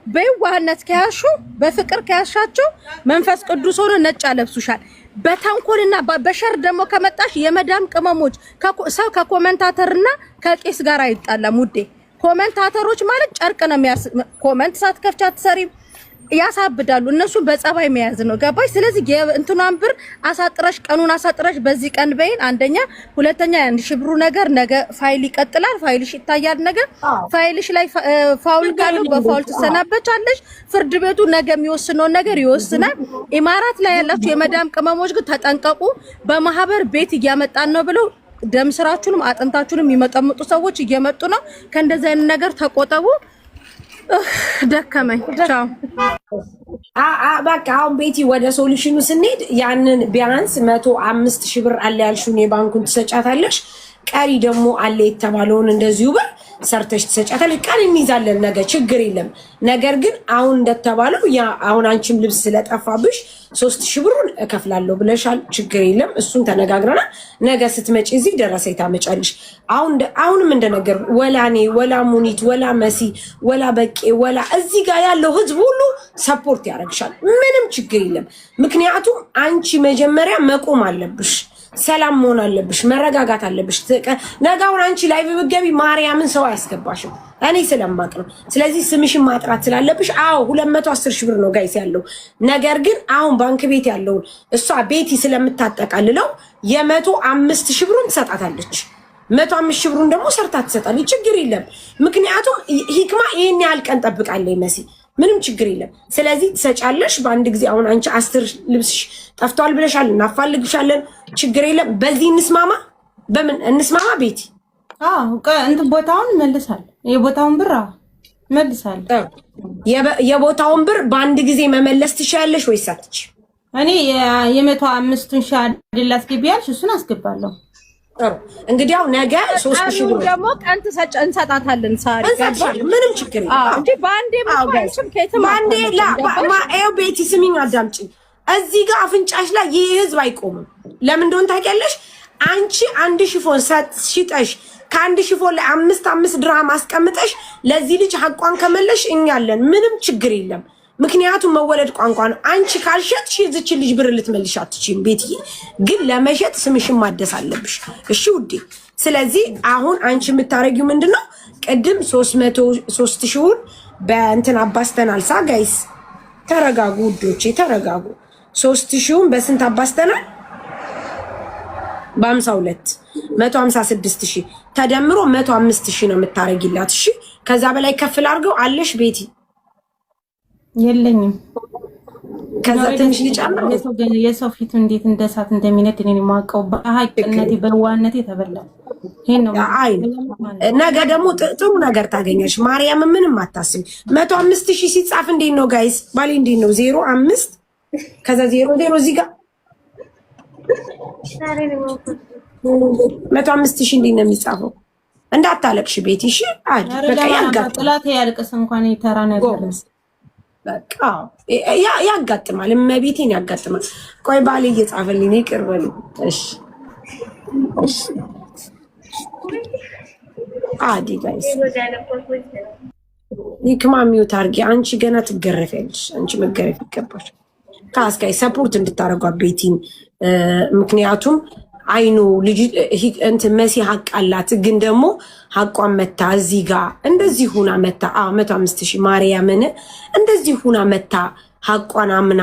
በየዋህነት ከያሹ በፍቅር ከያሻቸው መንፈስ ቅዱስ ሆኖ ነጭ አለብሱሻል በተንኮልና በሸር ደግሞ ከመጣሽ የመዳም ቅመሞች ሰው ከኮሜንታተርና ከቄስ ጋር አይጣላም ውዴ ኮሜንታተሮች ማለት ጨርቅ ነው ኮሜንት ሳትከፍቻ አትሰሪም ያሳብዳሉ እነሱ በጸባይ መያዝ ነው ገባሽ ስለዚህ እንትናን ብር አሳጥረሽ ቀኑን አሳጥረሽ በዚህ ቀን በይን አንደኛ ሁለተኛ ያን ሽብሩ ነገር ነገ ፋይል ይቀጥላል ፋይልሽ ይታያል ነገር ፋይልሽ ላይ ፋውል ካለው በፋውል ተሰናበቻለሽ ፍርድ ቤቱ ነገ የሚወስነው ነገር ይወስናል ኢማራት ላይ ያላችሁ የመዳም ቅመሞች ግን ተጠንቀቁ በማህበር ቤት እያመጣን ነው ብለው ደም ስራችሁንም አጥንታችሁንም የሚመጠምጡ ሰዎች እየመጡ ነው ከእንደዚህ አይነት ነገር ተቆጠቡ ደከመኝ ቻው በቃ አሁን ቤቲ ወደ ሶሉሽኑ ስንሄድ ያንን ቢያንስ 105,000 ብር አለ ያልሽውን የባንኩን ትሰጫታለሽ ቀሪ ደግሞ አለ የተባለውን እንደዚሁ ብር ሰርተሽ ትሰጫታለሽ ቀን እንይዛለን ነገ ችግር የለም ነገር ግን አሁን እንደተባለው ያ አሁን አንቺም ልብስ ስለጠፋብሽ 3,000 ብሩን እከፍላለሁ ብለሻል ችግር የለም እሱን ተነጋግረናል ነገ ስትመጪ እዚህ ደረሰኝ ታመጫለሽ አሁንም እንደነገር ወላኔ ወላ ሙኒት ወላ መሲ ወላ በቄ ወላ እዚህ ጋር ያለው ህዝብ ሁሉ ሰፖርት ያደርግሻል ምንም ችግር የለም ምክንያቱም አንቺ መጀመሪያ መቆም አለብሽ ሰላም መሆን አለብሽ መረጋጋት አለብሽ ነገውን አንቺ ላይቭ ብትገቢ ማርያምን ሰው አያስገባሽም እኔ ስለማቅ ነው ስለዚህ ስምሽን ማጥራት ስላለብሽ አዎ 210,000 ብር ነው ጋይስ ያለው ነገር ግን አሁን ባንክ ቤት ያለው እሷ ቤቲ ስለምታጠቃልለው የ105,000 ብሩን ትሰጣታለች 105,000 ብሩን ደግሞ ሰርታ ትሰጣለች ችግር የለም ምክንያቱም ሂክማ ይሄን ያህል ቀን ጠብቃለች መሲ ምንም ችግር የለም ስለዚህ ትሰጫለሽ በአንድ ጊዜ አሁን አንቺ 10 ልብስሽ ጠፍቷል ብለሻል እናፋልግሻለን ችግር የለም በዚህ እንስማማ በምን እንስማማ ቤቲ እንት ቦታውን መልሳል የቦታውን ብር መልሳል የቦታውን ብር በአንድ ጊዜ መመለስ ትችያለሽ ወይስ አትች እኔ የ105,000 አይደል አስገቢያለሽ እሱን አስገባለሁ እንግዲህ ያው ነገ 3,000 ብር ደግሞ ቀን እንሰጣታለን ሳሪ ምንም ችግር የለም እንዴ ባንዴ ማሽም ከየትም ባንዴ ኤው ቤቲ ስሚኝ አዳምጪ እዚህ ጋር አፍንጫሽ ላይ ይህ ህዝብ አይቆምም ለምን እንደሆነ ታውቂያለሽ አንቺ 1 ሽፎን ሽጠሽ ከ1 ሽፎን ላይ 5 ድርሃም አስቀምጠሽ ለዚህ ልጅ ሐቋን ከመለሽ እኛለን ምንም ችግር የለም። ምክንያቱም መወለድ ቋንቋ ነው። አንቺ ካልሸጥሽ የዚች ልጅ ብር ልትመልሽ አትችይም። ቤትዬ ግን ለመሸጥ ስምሽን ማደስ አለብሽ። እሺ ውዴ። ስለዚህ አሁን አንቺ የምታረጊው ምንድነው? ቅድም 300,000 በእንትን አባስተናል። ሳ ጋይስ ተረጋጉ ውዶቼ ተረጋጉ። 3,000 በስንት አባስተናል? በ52 156,000 ተደምሮ 105,000 ነው የምታረጊላት። እሺ ከዛ በላይ ከፍል አድርገው አለሽ ቤቲ? የለኝም። ከዛ ትንሽ ሊጨምር የሰው ፊት እንዴት እንደሳት እንደሚነድ እኔ የማውቀው በሀቅነቴ በዋነቴ ተበላ። ይሄን ነው አይ ነገ ደግሞ ጥሩ ነገር ታገኛለሽ። ማርያም ምንም አታስቢ። 105,000 ሲጻፍ እንዴት ነው ጋይስ? ባሌ እንዴት ነው 05 ከዛ 00 እዚህ ጋር 105,000 እንዴት ነው የሚጻፈው? እንዳታለቅሽ ቤቲ እሺ። አድ በቃ ጥላቴ ያልቅስ እንኳን የተራ ነገር በቃ ያጋጥማል። እመቤቴን ያጋጥማል። ቆይ ባሌ እየጻፈልኝ ነው ይቅር በሉ እሺ። እሺ አዲ ጋይስ ይክማሚው ታርጊ። አንቺ ገና ትገረፊያለሽ። አንቺ መገረፍ ይገባሽ። ካስካይ ሰፖርት እንድታረጓት ቤቲን። ምክንያቱም አይኑ ልጅ እንትን መሲ ሀቅ አላት፣ ግን ደግሞ ሀቋን መታ እዚህ ጋር እንደዚህ ሁና መታ 105,000 ማርያምን እንደዚህ ሁና መታ ሀቋን አምና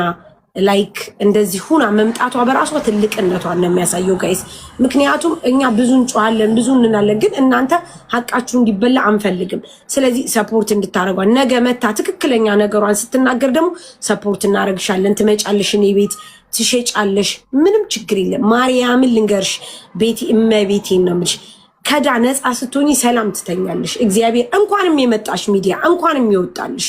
ላይክ እንደዚህ ሁና መምጣቷ በራሷ ትልቅነቷን ነው የሚያሳየው ጋይስ። ምክንያቱም እኛ ብዙ እንጮሃለን ብዙ እንናለን፣ ግን እናንተ ሀቃችሁ እንዲበላ አንፈልግም። ስለዚህ ሰፖርት እንድታረጓት ነገ መታ ትክክለኛ ነገሯን ስትናገር ደግሞ ሰፖርት እናረግሻለን። ትመጫለሽ እኔ ቤት ትሸጫለሽ፣ ምንም ችግር የለም። ማርያምን ልንገርሽ ቤቲ እመቤቴን ነው የምልሽ፣ ከዳ ነፃ ስትሆኚ ሰላም ትተኛለሽ። እግዚአብሔር እንኳንም የመጣሽ ሚዲያ እንኳንም ይወጣልሽ፣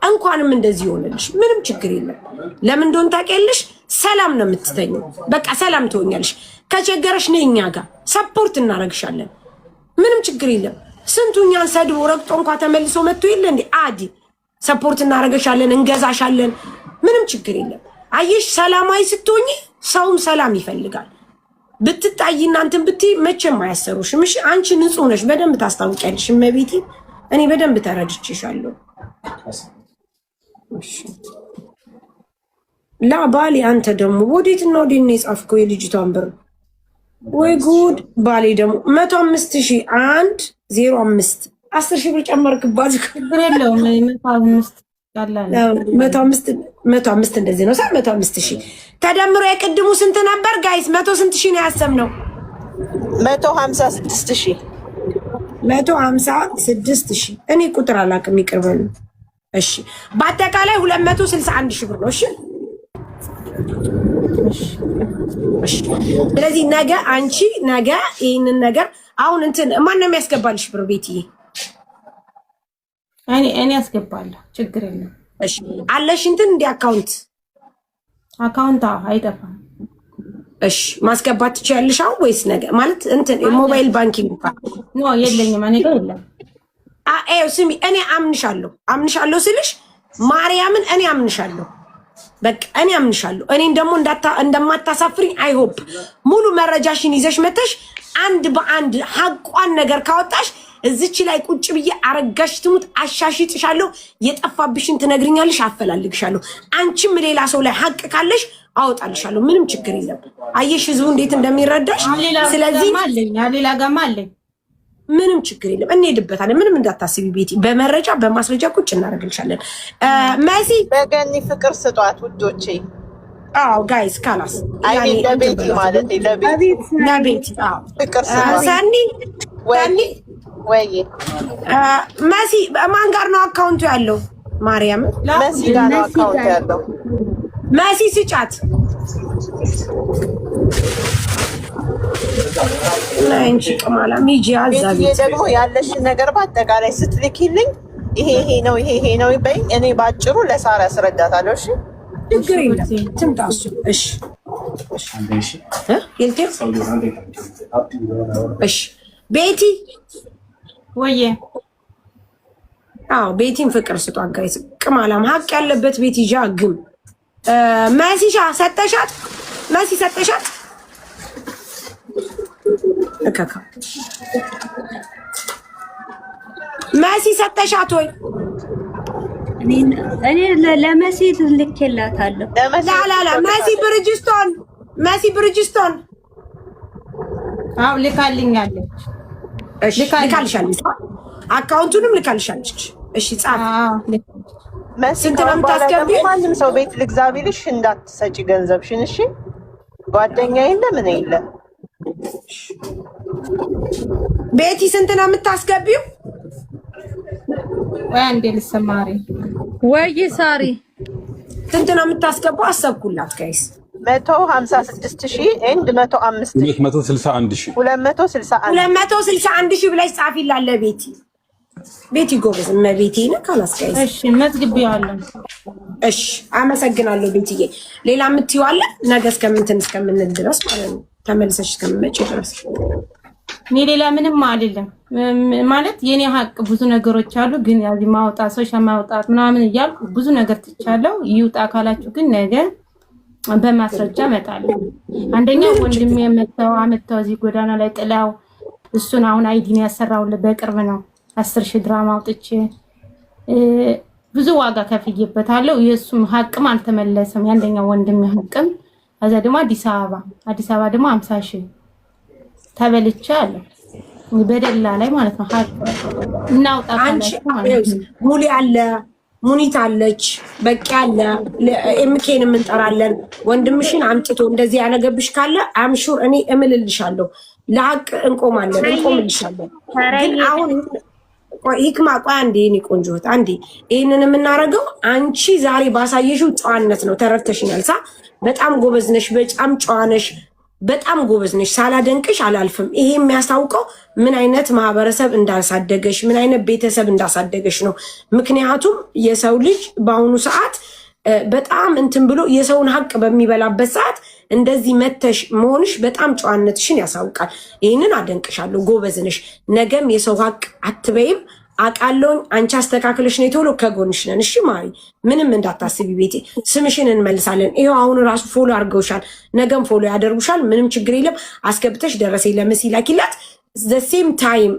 እንኳንም እንደዚህ ይሆንልሽ፣ ምንም ችግር የለም። ለምን እንደሆነ ታውቂያለሽ? ሰላም ነው የምትተኘው። በቃ ሰላም ትሆኛለሽ። ከቸገረሽ ነይ እኛ ጋር ሰፖርት እናረግሻለን፣ ምንም ችግር የለም። ስንቱኛን ሰድቦ ረግጦ እንኳ ተመልሶ መጥቶ የለ እንዴ? አዲ ሰፖርት እናረግሻለን፣ እንገዛሻለን፣ ምንም ችግር የለም። አየሽ ሰላማዊ ስትሆኚ ሰውም ሰላም ይፈልጋል። ብትጣይ እናንተን ብትይ መቼም አያሰሩሽም። እሺ አንቺ ንጹህ ነሽ፣ በደንብ ታስታውቂያለሽ። እመቤቴ እኔ በደንብ ተረድቼሻለሁ። ላ ባሌ አንተ ደግሞ ወዴት ነው ወዴት የጻፍከው የልጅቷን ብር? ወይ ጉድ! ባሌ ደግሞ 105,000 105 10,000 ብር ጨመርክባት። ችግር የለውም 105 እንደዚህ ነው። 105,000 ተደምሮ የቅድሙ ስንት ነበር ጋይስ? 100 ስንት ሺህ ነው ያሰብነው? 156,000 156,000 እኔ ቁጥር አላውቅም ይቅር በሉ። እሺ በአጠቃላይ 261,000 ብር ነው። እሺ እሺ። ስለዚህ ነገ አንቺ ነገ ይሄንን ነገር አሁን እንትን ማን ነው የሚያስገባልሽ ብር? ቤትዬ እኔ ያስገባለሁ፣ ችግር የለም። እሺ አለሽ እንትን እንደ አካውንት አይጠፋም። እሺ ማስገባት ትችያለሽ አሁን ወይስ ነገ? ማለት እንትን ሞባይል ባንኪንግ ነው የለኝም እኔ ጋር የለም። ስሚ እኔ አምንሻለሁ ስልሽ ማርያምን እኔ አምንሻለሁ። በቃ እኔ አምንሻለሁ። እኔን ደግሞ እንደማታሳፍሪኝ አይሆፕ ሙሉ መረጃሽን ይዘሽ መተሽ አንድ በአንድ ሀቋን ነገር ካወጣሽ እዚች ላይ ቁጭ ብዬ አረጋሽ ትሙት አሻሽጥሻለሁ። የጠፋብሽን ትነግሪኛለሽ፣ አፈላልግሻለሁ። አንቺም ሌላ ሰው ላይ ሀቅ ካለሽ አወጣልሻለሁ። ምንም ችግር የለም። አየሽ ህዝቡ እንዴት እንደሚረዳሽ። ስለዚህ ሌላ ጋማ አለኝ፣ ምንም ችግር የለም። እንሄድበታለን። ምንም እንዳታስቢ ቤቲ፣ በመረጃ በማስረጃ ቁጭ እናደርግልሻለን። መሲ በገኒ ፍቅር ስጧት ውዶቼ። አዎ ጋይስ ካላስ ለቤቲ ማለት ለቤቲ ፍቅር ስጧት። ሰኒ ወይ መሲ ማን ጋር ነው አካውንቱ ያለው? ማርያም መሲ ጋር ነው አካውንቱ ያለው። መሲ ስጫት። ናንቺ ከማላ ሚጂ አዛቢ ደግሞ ያለሽን ነገር በአጠቃላይ ስትልኪልኝ ይሄ ነው በይ። እኔ ባጭሩ ለሳራ ያስረዳታለሁ። እሺ ችግር የለም ትምጣሱ። እሺ እሺ ቤቲ ወዬ ቤቲን ፍቅር ስጧት ጋይስ። ቅማላም ሀቅ ያለበት ቤት ይዣ ግም መሲሻ ሰጠሻት? መሲ ሰጠሻት? እከካ መሲ ሰጠሻት ወይ? እኔ ለመሲ ልኬላታለሁ። ላላላ መሲ ብርጅስቶን አው ልካልኛለች። እሺ ልካልሻለች፣ አካውንቱንም ልካልሻለች። እሺ ጻፍ። ስንት ነው የምታስገቢው? ማንም ሰው ቤት ልግዛ ቢልሽ እንዳትሰጪ ገንዘብሽን። እሺ ጓደኛ የለ ምን የለ። ቤቲ ስንት ነው የምታስገቢው? ወይ አንዴ ልሰማሪ ወይ ሳሪ ስንት ነው የምታስገባው? አሰብኩላት ጋይስ 156,000 ኤንድ 105,000 261,000 ብለሽ ጻፊላት ለቤቲ። ቤቲ ጎበዝ እመቤቴ ነው ካላስቀይስ። እሺ መዝግቤዋለሁ። እሺ አመሰግናለሁ ቤትዬ። ሌላ የምትይው አለ? ነገ እስከምንል ድረስ ማለት ነው፣ ተመልሰሽ እስከምመጪ ድረስ። እኔ ሌላ ምንም አይደለም ማለት የኔ ሀቅ ብዙ ነገሮች አሉ፣ ግን ያዚ ማውጣት ሶሻል ማውጣት ምናምን እያልኩ ብዙ ነገር ትቻለሁ። ይውጣ ካላችሁ ግን ነገ በማስረጃ እመጣለሁ። አንደኛ ወንድሜ አመጣው እዚህ ጎዳና ላይ ጥላው፣ እሱን አሁን አይዲን ያሰራውለት በቅርብ ነው። 10,000 ድራማ አውጥቼ ብዙ ዋጋ ከፍዬበታለሁ። የእሱም ሀቅም አልተመለሰም። የአንደኛው ወንድሜ ሀቅም ከዛ ደግሞ አዲስ አበባ ደግሞ 50,000 ተበልቼ አለ በደላ ላይ ማለት ነው። ሀቅ እናውጣ ካላችሁ ሙሊ አለ፣ ሙኒት አለች፣ በቂ አለ። ኤምኬን እንጠራለን። ወንድምሽን አምጥቶ እንደዚህ ያነገብሽ ካለ አምሹር እኔ እምልልሻለሁ፣ ለሀቅ እንቆምልሻለን። ግን አሁን ሂክማ ቆይ አንዴ፣ እኔ ቆንጆት አንዴ፣ ይህንን የምናደርገው አንቺ ዛሬ ባሳየሽው ጨዋነት ነው። ተረድተሽኛል? በጣም ጎበዝ ነሽ፣ በጣም ጨዋ ነሽ፣ በጣም ጎበዝ ነሽ። ሳላደንቅሽ አላልፍም። ይሄ የሚያስታውቀው ምን አይነት ማህበረሰብ እንዳሳደገሽ፣ ምን አይነት ቤተሰብ እንዳሳደገሽ ነው። ምክንያቱም የሰው ልጅ በአሁኑ ሰዓት በጣም እንትን ብሎ የሰውን ሀቅ በሚበላበት ሰዓት እንደዚህ መተሽ መሆንሽ በጣም ጨዋነትሽን ያሳውቃል። ይህንን አደንቅሻለሁ። ጎበዝ ነሽ። ነገም የሰው ሀቅ አትበይም። አቃለውኝ አንቺ አስተካክለሽ ነው ቶሎ ከጎንሽ ነን። እሺ ማሪ፣ ምንም እንዳታስቢ ቤቴ። ስምሽን እንመልሳለን። ይሄው አሁን ራሱ ፎሎ አድርገውሻል፣ ነገም ፎሎ ያደርጉሻል። ምንም ችግር የለም። አስገብተሽ ደረሰ ለመሲ ላኪላት። ሴም ታይም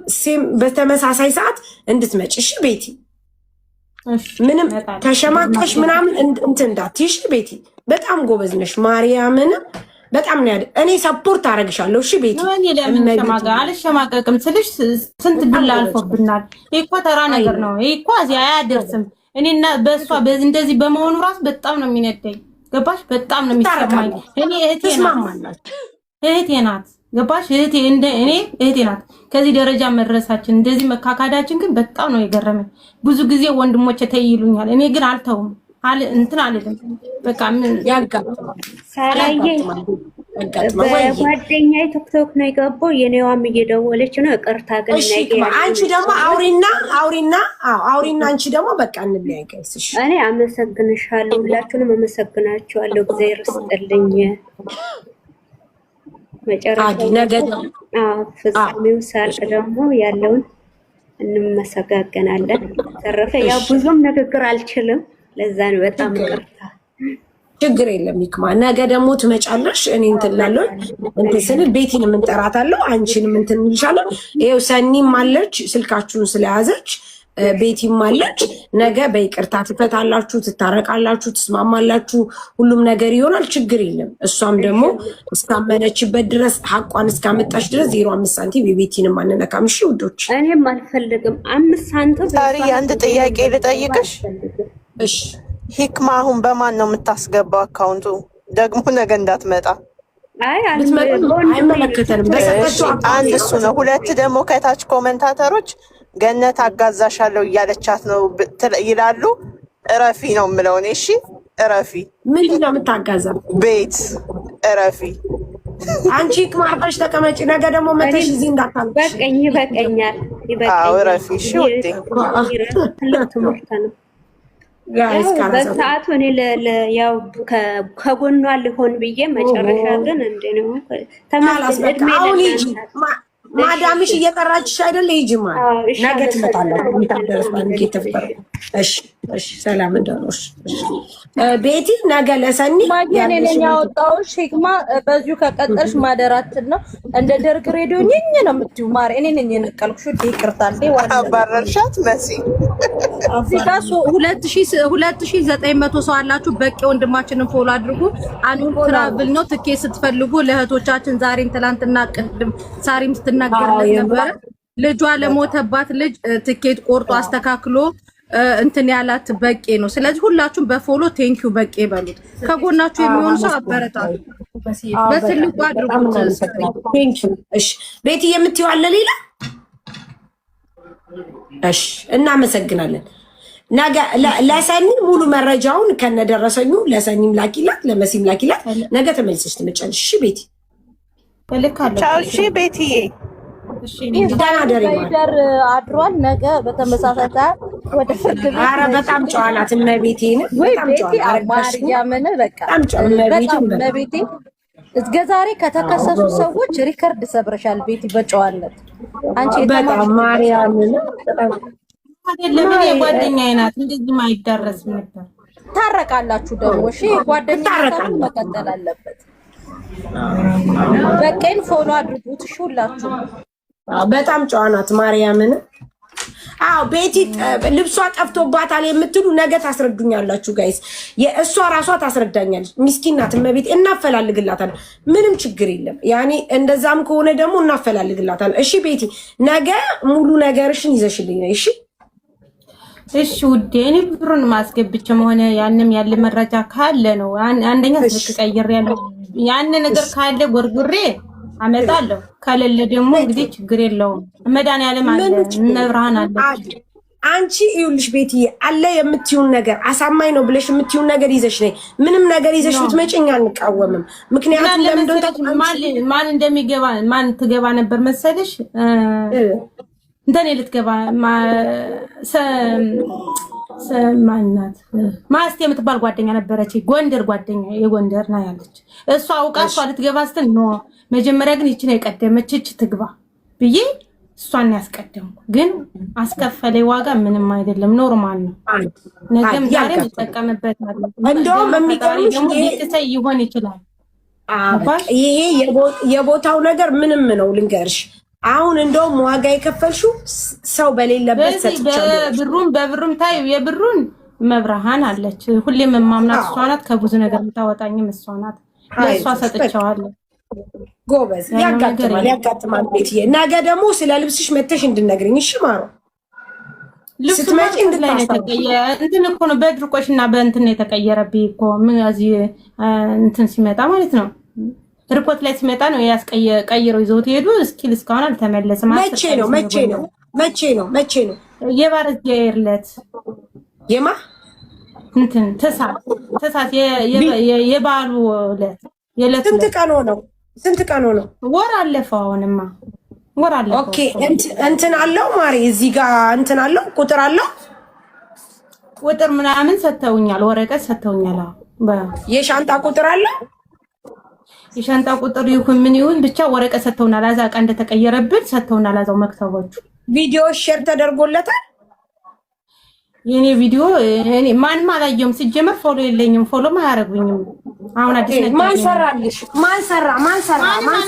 በተመሳሳይ ሰዓት እንድትመጭ እሺ ቤቲ። ምንም ተሸማቀሽ ምናምን እንትን እንዳትይሽ ቤቲ። በጣም ጎበዝ ነሽ ማርያምን። በጣም ነው እኔ ሰፖርት አደርግሻለሁ። እሺ ቤቲ። እኔ ለምን አልሸማቀቅም ስልሽ ስንት ዱላ አልፎብናል። ይሄ እኮ ተራ ነገር ነው። ይሄ እኮ እዚህ አያደርስም። እኔና በእሷ እንደዚህ በመሆኑ ራሱ በጣም ነው የሚነደኝ። ገባሽ? በጣም ነው የሚሰማኝ። እኔ እህቴ ናት። ገባሽ? እህቴ ናት። ከዚህ ደረጃ መድረሳችን እንደዚህ መካካዳችን ግን በጣም ነው የገረመኝ። ብዙ ጊዜ ወንድሞቼ ተይ ይሉኛል። እኔ ግን አልተውም እንትን አልልም። በቃ ምን ያጋጥማል። ሳራዬ በጓደኛዬ ቲክቶክ ነው የገባው። የኔዋም እየደወለች ነው። ይቅርታ ግን አንቺ ደግሞ አውሪና አንቺ ደግሞ በቃ እንለያይ ጋይስ። እሺ እኔ አመሰግንሻለሁ። ሁላችሁንም አመሰግናችኋለሁ። እግዚአብሔር ይስጥልኝ። መጨረሻው ፍጻሜው ሳር ደግሞ ያለውን እንመሰጋገናለን። ተረፈ ያው ብዙም ንግግር አልችልም። ለዛ ነው በጣም ይቅርታ። ችግር የለም ይክማ። ነገ ደግሞ ትመጫለሽ። እኔ እንትን እላለሁ። እንትን ስንል ቤቲን እንጠራታለሁ፣ አንቺንም እንትን እንልሻለሁ። ይኸው ሰኒም አለች ስልካችሁን ስለያዘች፣ ቤቲም አለች። ነገ በይቅርታ ትፈታላችሁ፣ ትታረቃላችሁ፣ ትስማማላችሁ፣ ሁሉም ነገር ይሆናል። ችግር የለም። እሷም ደግሞ እስካመነችበት ድረስ ሀቋን እስካመጣች ድረስ 0.5 ሳንቲም የቤቲንም አንነካም። እሺ ውዶች፣ እኔም አልፈልግም 5 ሳንቲም። ታሪ አንድ ጥያቄ ልጠይቅሽ። እሺ ሂክማ አሁን በማን ነው የምታስገባው? አካውንቱ ደግሞ ነገ እንዳትመጣ። አይ አይመለከተንም። አንድ እሱ ነው። ሁለት ደግሞ ከታች ኮመንታተሮች ገነት አጋዛሻለሁ እያለቻት ነው ይላሉ። እረፊ ነው የምለው እኔ። እሺ እረፊ። ምንድን ነው የምታጋዛው? ቤት እረፊ። አንቺ ቅማርጠሽ ተቀመጪ። ነገ ደግሞ መተሽ እዚህ እንዳታልሽ። በቀኝ ይበቀኛል። አዎ እረፊ። እሺ ውዴ፣ ትምህርት ነው። በሰዓቱ እኔ ያው ከጎኗ ልሆን ብዬ መጨረሻ ግን እንደ ነው ማዳምሽ እየጠራችሽ አይደለ? ሂጂ ማለት ነገ ትመጣለች። እሺ እሺ ሰላም እንደሆነሽ ቤቲ ነገ ለሰኒ ማየኔ ነኝ ያወጣሁሽ ሂክማ በዚሁ ከቀጠልሽ ማደራችን ነው እንደ ደርግ ሬዲዮ ነኝ ነው የምትዩ ማር እኔ ነኝ የነቀልኩሽ ይቅርታ እንዴ አባረርሻት መሲ እዚህ ጋር 2900 ሰው አላችሁ በቂ ወንድማችንን ፎሎ አድርጉ አንዱ ትራቭል ነው ትኬት ስትፈልጉ ለእህቶቻችን ዛሬም ትላንትና ቅድም ሳሪም ስትናገር ነበር ልጇ ለሞተባት ልጅ ትኬት ቆርጦ አስተካክሎ እንትን ያላት በቂ ነው። ስለዚህ ሁላችሁም በፎሎ ቴንኪው በቂ በሉት። ከጎናችሁ የሚሆን ሰው አበረታቱ። በትልቁ አድርጉት። ቴንኪው። እሺ ቤቲ የምትይው አለ ሌላ? እሺ እናመሰግናለን። ነገ ለሰኒ ሙሉ መረጃውን ከነደረሰኙ ለሰኒም ላኪላት፣ ለመሲም ላኪላት። ነገ ተመልሰሽ ትመጫለሽ። እሺ ቤቲ ቻው። እሺ ቤቲዬ ኢንቫይደር አድሯል። ነገ በተመሳሳይ ወደ ፍርድ ቤት። ኧረ በጣም ጨዋ ናት እመቤቴ ነው። በጣም ጨዋ ማርያምን በቃ በጣም እመቤቴ። እስከ ዛሬ ከተከሰሱ ሰዎች ሪከርድ ሰብረሻል ቤቲ በጨዋነት። አንቺ በጣም ማርያምን አይደለም እኔ ጓደኛዬ ናት። እንደዚህ ማይዳረስም ነበር። ታረቃላችሁ ደግሞ እሺ። ጓደኛዬ መቀጠል አለበት። በቀን ፎሎ አድርጉት እሺ ሁላችሁ። በጣም ጨዋ ናት ማርያምን። አዎ ቤቲ ልብሷ ጠፍቶባታል የምትሉ ነገ ታስረዱኛላችሁ ጋይስ። የእሷ ራሷ ታስረዳኛለች። ምስኪን ናት እመቤት። እናፈላልግላታል። ምንም ችግር የለም። ያኔ እንደዛም ከሆነ ደግሞ እናፈላልግላታል። እሺ ቤቲ ነገ ሙሉ ነገርሽን ይዘሽልኝ ነው። እሺ እሺ ውዴ። እኔ ብሩን ማስገብቼም ሆነ ያንም ያለ መረጃ ካለ ነው። አንደኛ ስልክ ቀይሬያለሁ። ያን ነገር ካለ ጎርጉሬ አመጣለሁ። ከሌለ ደግሞ እንግዲህ ችግር የለውም። መድኃኒዓለም አለ መብርሃን አለ። አንቺ ይኸውልሽ ቤትዬ አለ የምትዩን ነገር አሳማኝ ነው ብለሽ የምትዩን ነገር ይዘሽ ነይ። ምንም ነገር ይዘሽ ብትመጪኝ አንቃወምም። ምክንያቱም ለምን ማን እንደሚገባ ማን ትገባ ነበር መሰለሽ እንደኔ ልትገባ ማናት ማስቴ የምትባል ጓደኛ ነበረች። ጎንደር ጓደኛ የጎንደር ነው ያለች። እሷ አውቃ እሷ ልትገባ ስትል ኖ መጀመሪያ ግን ይቺ ነው የቀደመች እቺ ትግባ ብዬ እሷን ያስቀደምኩ። ግን አስከፈለኝ ዋጋ ምንም አይደለም፣ ኖርማል ነው። ነገም ዛሬም እጠቀምበታለሁ። እንደውም የሚገርምሽ ይሆን ይችላል። ይሄ የቦታው ነገር ምንም ነው ልንገርሽ። አሁን እንደውም ዋጋ የከፈልሽው ሰው በሌለበት ሰጥቻለሁ። በብሩም ታዩ የብሩን መብርሃን አለች። ሁሌም የማምናት እሷ ናት። ከብዙ ነገር የምታወጣኝም እሷ ናት። ለእሷ ሰጥቼዋለሁ። ጎበዝ። ያጋጥማል ቤትዬ። ነገ ደግሞ ስለ ልብስሽ መተሽ እንድነግርኝ እሺ ማሮ። ስትመጪ እንትን እኮ ነው በድርቆሽና በእንትን የተቀየረብኝ እኮ እዚህ እንትን ሲመጣ ማለት ነው። ሪፖርት ላይ ሲመጣ ነው ቀይረው ይዘውት ሄዱ። እስኪል እስካሁን አልተመለሰም። መቼ ነው የባረት የርለት የማ እንትን ተሳት የባሉ ዕለት ስንት ቀን ነው? ወር አለፈው። አሁንማ ወር አለፈው። ኦኬ እንትን አለው ማሪ እዚህ ጋር እንትን አለው ቁጥር አለው። ቁጥር ምናምን ሰተውኛል፣ ወረቀት ሰተውኛል። የሻንጣ ቁጥር አለው። የሻንጣ ቁጥር ይሁን ምን ይሁን ብቻ ወረቀት ሰተውናል። አዛ ቀን እንደተቀየረብን ሰተውናል። አዛው መክተቦቹ ቪዲዮ ሼር ተደርጎለታል። የኔ ቪዲዮ እኔ ማንም አላየውም። ሲጀመር ፎሎ የለኝም፣ ፎሎም አያረጉኝም። አሁን አዲስ ነገር ማን ሰራልሽ? ማን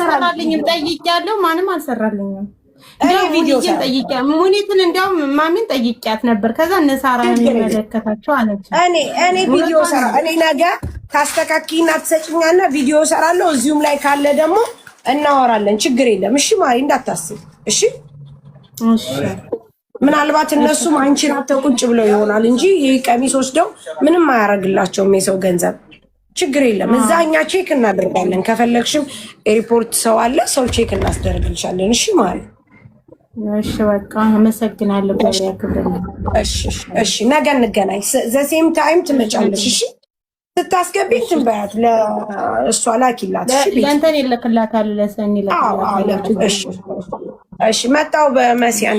ሰራልኝም? ጠይቄያለሁ። ማንም አልሰራልኝም። ቪዲዮ ጠይቄያለሁ። ሙኒትን እንደውም ማሚን ጠይቄያት ነበር። ከዛ እነሳራ የሚመለከታቸው አለች። እኔ ቪዲዮ ሰራ እኔ ነገ ታስተካኪና ትሰጭኛና ቪዲዮ ሰራለሁ። እዚሁም ላይ ካለ ደግሞ እናወራለን። ችግር የለም። እሺ ማሪ እንዳታስብ። እሺ ምናልባት እነሱም አንቺን አተው ቁጭ ብለው ይሆናል እንጂ ይሄ ቀሚስ ወስደው ምንም አያረግላቸውም የሰው ገንዘብ። ችግር የለም። እዛ እኛ ቼክ እናደርጋለን። ከፈለግሽም ሪፖርት ሰው አለ፣ ሰው ቼክ እናስደርግልሻለን። እሺ ማሪ። እሺ በቃ አመሰግናለሁ። እሺ ነገ እንገናኝ። ዘሴም ታይም ትመጫለሽ። እሺ ስታስገቢ እንትን በያት ለእሷ ላኪላት። ለእንትን ይልክላታል፣ ለሰኒ ይልክላታል። እሺ መጣሁ በመሲያ